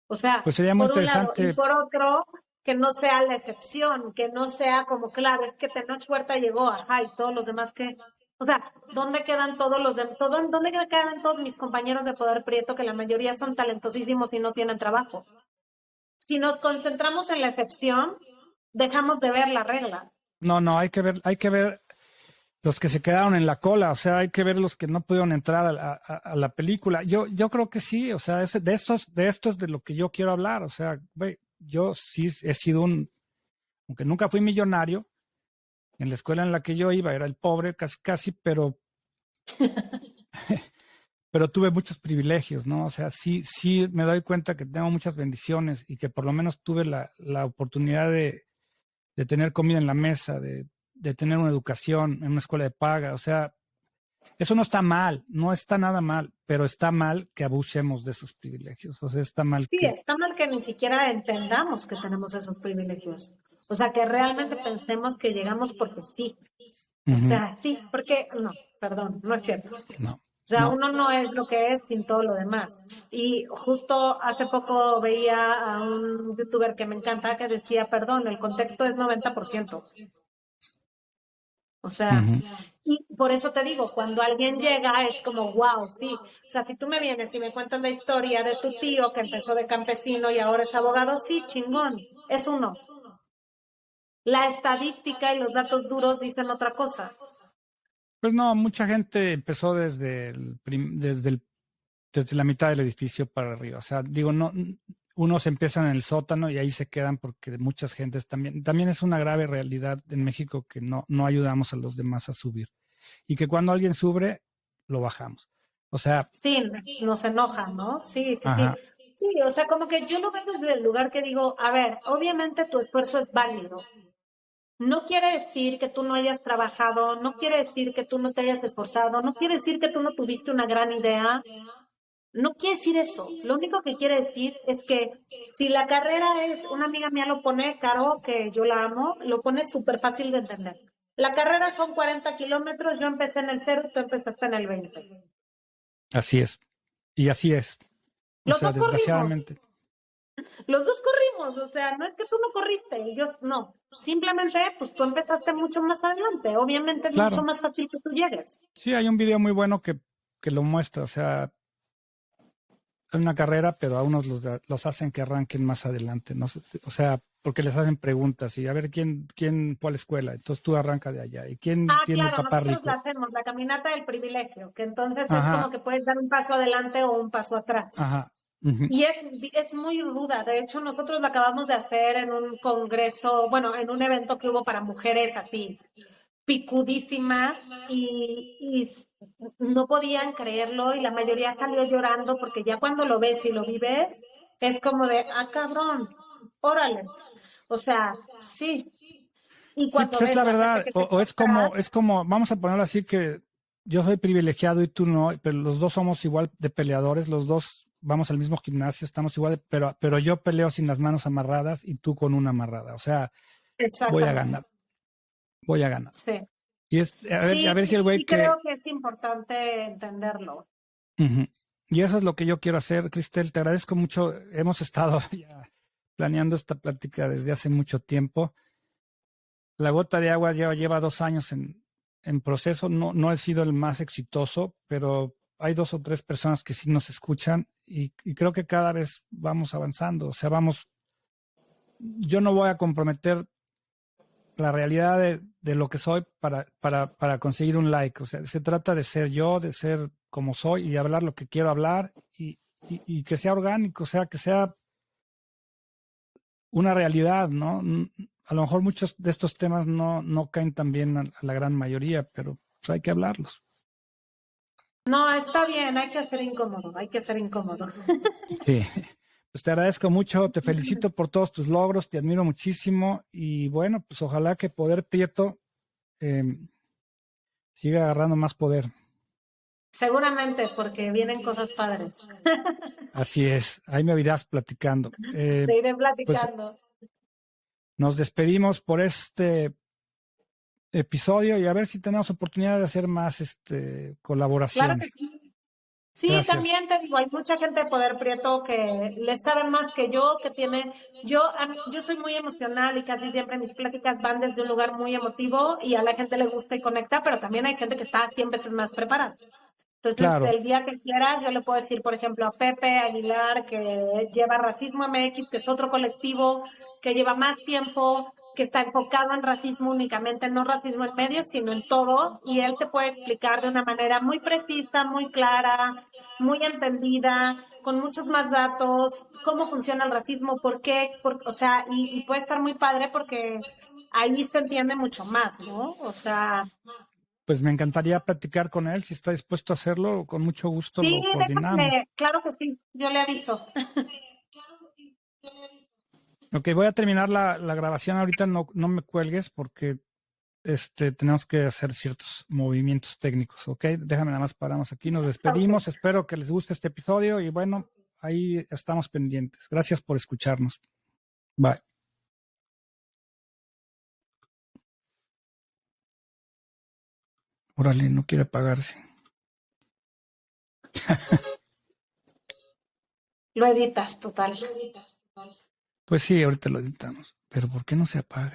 Speaker 2: O sea,
Speaker 1: pues sería muy
Speaker 2: por un lado, y
Speaker 1: interesante.
Speaker 2: por otro, que no sea la excepción, que no sea como, claro, es que Tenoch Huerta llegó, ajá, y todos los demás que, o sea, ¿dónde quedan todos los de, todo, dónde quedan todos mis compañeros de Poder Prieto, que la mayoría son talentosísimos y no tienen trabajo? Si nos concentramos en la excepción, dejamos de ver la regla.
Speaker 1: No, no, hay que ver los que se quedaron en la cola, o sea, hay que ver los que no pudieron entrar a la película. Yo creo que sí, o sea, de estos de lo que yo quiero hablar, o sea, güey, yo sí he sido aunque nunca fui millonario, en la escuela en la que yo iba era el pobre casi casi, pero tuve muchos privilegios, ¿no? O sea, sí me doy cuenta que tengo muchas bendiciones y que por lo menos tuve la oportunidad de tener comida en la mesa, de tener una educación en una escuela de paga, o sea, eso no está mal, no está nada mal, pero está mal que abusemos de esos privilegios. O sea, está mal
Speaker 2: Sí,
Speaker 1: que...
Speaker 2: está mal que ni siquiera entendamos que tenemos esos privilegios. O sea, que realmente pensemos que llegamos porque sí. O
Speaker 1: Ujú.
Speaker 2: sea, sí, porque no, perdón, no es cierto.
Speaker 1: No,
Speaker 2: O sea,
Speaker 1: no.
Speaker 2: uno no es lo que es sin todo lo demás. Y justo hace poco veía a un youtuber que me encanta que decía, perdón, el contexto es 90%. O sea,
Speaker 1: Ujú.
Speaker 2: y por eso te digo, cuando alguien llega es como, wow, sí. O sea, si tú me vienes y me cuentas la historia de tu tío que empezó de campesino y ahora es abogado, sí, chingón, es uno. La estadística y los datos duros dicen otra cosa.
Speaker 1: Pues no, mucha gente empezó desde la mitad del edificio para arriba. O sea, digo, no, unos empiezan en el sótano y ahí se quedan porque muchas gentes también es una grave realidad en México que no ayudamos a los demás a subir. Y que cuando alguien sube, lo bajamos. O sea,
Speaker 2: Sí, nos enoja, ¿no? Sí, sí, sí.
Speaker 1: ajá,
Speaker 2: Sí, o sea, como que yo lo veo desde el lugar que digo, a ver, obviamente tu esfuerzo es válido. No quiere decir que tú no hayas trabajado, no quiere decir que tú no te hayas esforzado, no quiere decir que tú no tuviste una gran idea, no quiere decir eso. Lo único que quiere decir es que si la carrera es, una amiga mía lo pone, Caro, que yo la amo, lo pone súper fácil de entender. La carrera son 40 kilómetros, yo empecé en el 0, tú empezaste en el 20.
Speaker 1: así es. Y así es. O
Speaker 2: Los
Speaker 1: sea,
Speaker 2: dos corrimos,
Speaker 1: desgraciadamente.
Speaker 2: los dos corrimos, o sea, no es que tú no corriste y yo no. Simplemente, pues tú empezaste mucho más adelante. Obviamente es mucho
Speaker 1: Claro.
Speaker 2: más fácil que tú llegues.
Speaker 1: Sí, hay un video muy bueno que lo muestra. O sea, hay una carrera, pero a unos los hacen que arranquen más adelante. No sé, o sea, porque les hacen preguntas y a ver quién fue a la escuela. Entonces tú arranca de allá. ¿Y quién
Speaker 2: Ah,
Speaker 1: tiene el
Speaker 2: claro,
Speaker 1: papá
Speaker 2: nosotros la
Speaker 1: rico?
Speaker 2: hacemos, la caminata del privilegio, que entonces es como
Speaker 1: Ajá,
Speaker 2: que puedes dar un paso adelante o un paso atrás.
Speaker 1: ajá. Ujú.
Speaker 2: Y es muy ruda. De hecho, nosotros lo acabamos de hacer en un congreso, bueno, en un evento que hubo para mujeres así, picudísimas, y no podían creerlo y la mayoría salió llorando porque ya cuando lo ves y lo vives, es como de, ah, cabrón, órale. O sea, sí. Y
Speaker 1: Sí,
Speaker 2: cuando
Speaker 1: pues es
Speaker 2: ves
Speaker 1: la
Speaker 2: la gente
Speaker 1: verdad.
Speaker 2: que se echa atrás,
Speaker 1: Es como, vamos a ponerlo así que yo soy privilegiado y tú no, pero los dos somos igual de peleadores, los dos vamos al mismo gimnasio, estamos igual, pero yo peleo sin las manos amarradas y tú con una amarrada. O sea, voy a
Speaker 2: Exactamente.
Speaker 1: ganar, voy a ganar.
Speaker 2: Sí.
Speaker 1: Y a
Speaker 2: Sí,
Speaker 1: ver si el güey
Speaker 2: sí creo que es importante entenderlo.
Speaker 1: Ujú. Y eso es lo que yo quiero hacer, Cristel. Te agradezco mucho. Hemos estado ya planeando esta plática desde hace mucho tiempo. La gota de agua lleva 2 años en proceso. No he sido el más exitoso, pero hay 2 o 3 personas que sí nos escuchan y creo que cada vez vamos avanzando. O sea, yo no voy a comprometer la realidad de lo que soy para conseguir un like. O sea, se trata de ser yo, de ser como soy y hablar lo que quiero hablar y que sea orgánico, o sea, que sea una realidad, ¿no? A lo mejor muchos de estos temas no caen tan bien a la gran mayoría, pero pues hay que hablarlos.
Speaker 2: No, está bien, hay que ser incómodo, hay que ser incómodo.
Speaker 1: Sí, pues te agradezco mucho, te felicito por todos tus logros, te admiro muchísimo y bueno, pues ojalá que Poder Prieto eh, siga agarrando más poder.
Speaker 2: Seguramente, porque vienen cosas padres.
Speaker 1: Así es, ahí me irás platicando.
Speaker 2: Te iré
Speaker 1: Pues
Speaker 2: platicando.
Speaker 1: nos despedimos por este episodio y a ver si tenemos oportunidad de hacer más
Speaker 2: Claro que
Speaker 1: colaboraciones.
Speaker 2: sí. Sí,
Speaker 1: Gracias.
Speaker 2: también te digo, hay mucha gente de Poder Prieto que le sabe más que yo, que tiene, yo soy muy emocional y casi siempre mis pláticas van desde un lugar muy emotivo y a la gente le gusta y conecta, pero también hay gente que está 100 veces más preparada. Entonces,
Speaker 1: Claro,
Speaker 2: el día que quieras, yo le puedo decir, por ejemplo, a Pepe Aguilar, que lleva Racismo MX, que es otro colectivo que lleva más tiempo, que está enfocado en racismo únicamente, no racismo en medios, sino en todo, y él te puede explicar de una manera muy precisa, muy clara, muy entendida, con muchos más datos, cómo funciona el racismo, por qué, o sea, y puede estar muy padre porque ahí se entiende mucho más, ¿no? O sea,
Speaker 1: pues me encantaría platicar con él. Si está dispuesto a hacerlo, con mucho gusto
Speaker 2: sí,
Speaker 1: lo coordinamos.
Speaker 2: déjame, claro que sí, yo le aviso.
Speaker 1: Ok, voy a terminar la grabación ahorita, no me cuelgues porque tenemos que hacer ciertos movimientos técnicos, ¿ok? Déjame nada más paramos aquí, nos
Speaker 2: Ok.
Speaker 1: despedimos. Espero que les guste este episodio y bueno, ahí estamos pendientes. Gracias por escucharnos. Bye. Órale, no quiere apagarse.
Speaker 2: Lo editas, total.
Speaker 1: Pues sí, ahorita lo editamos. Pero ¿por qué no se apaga?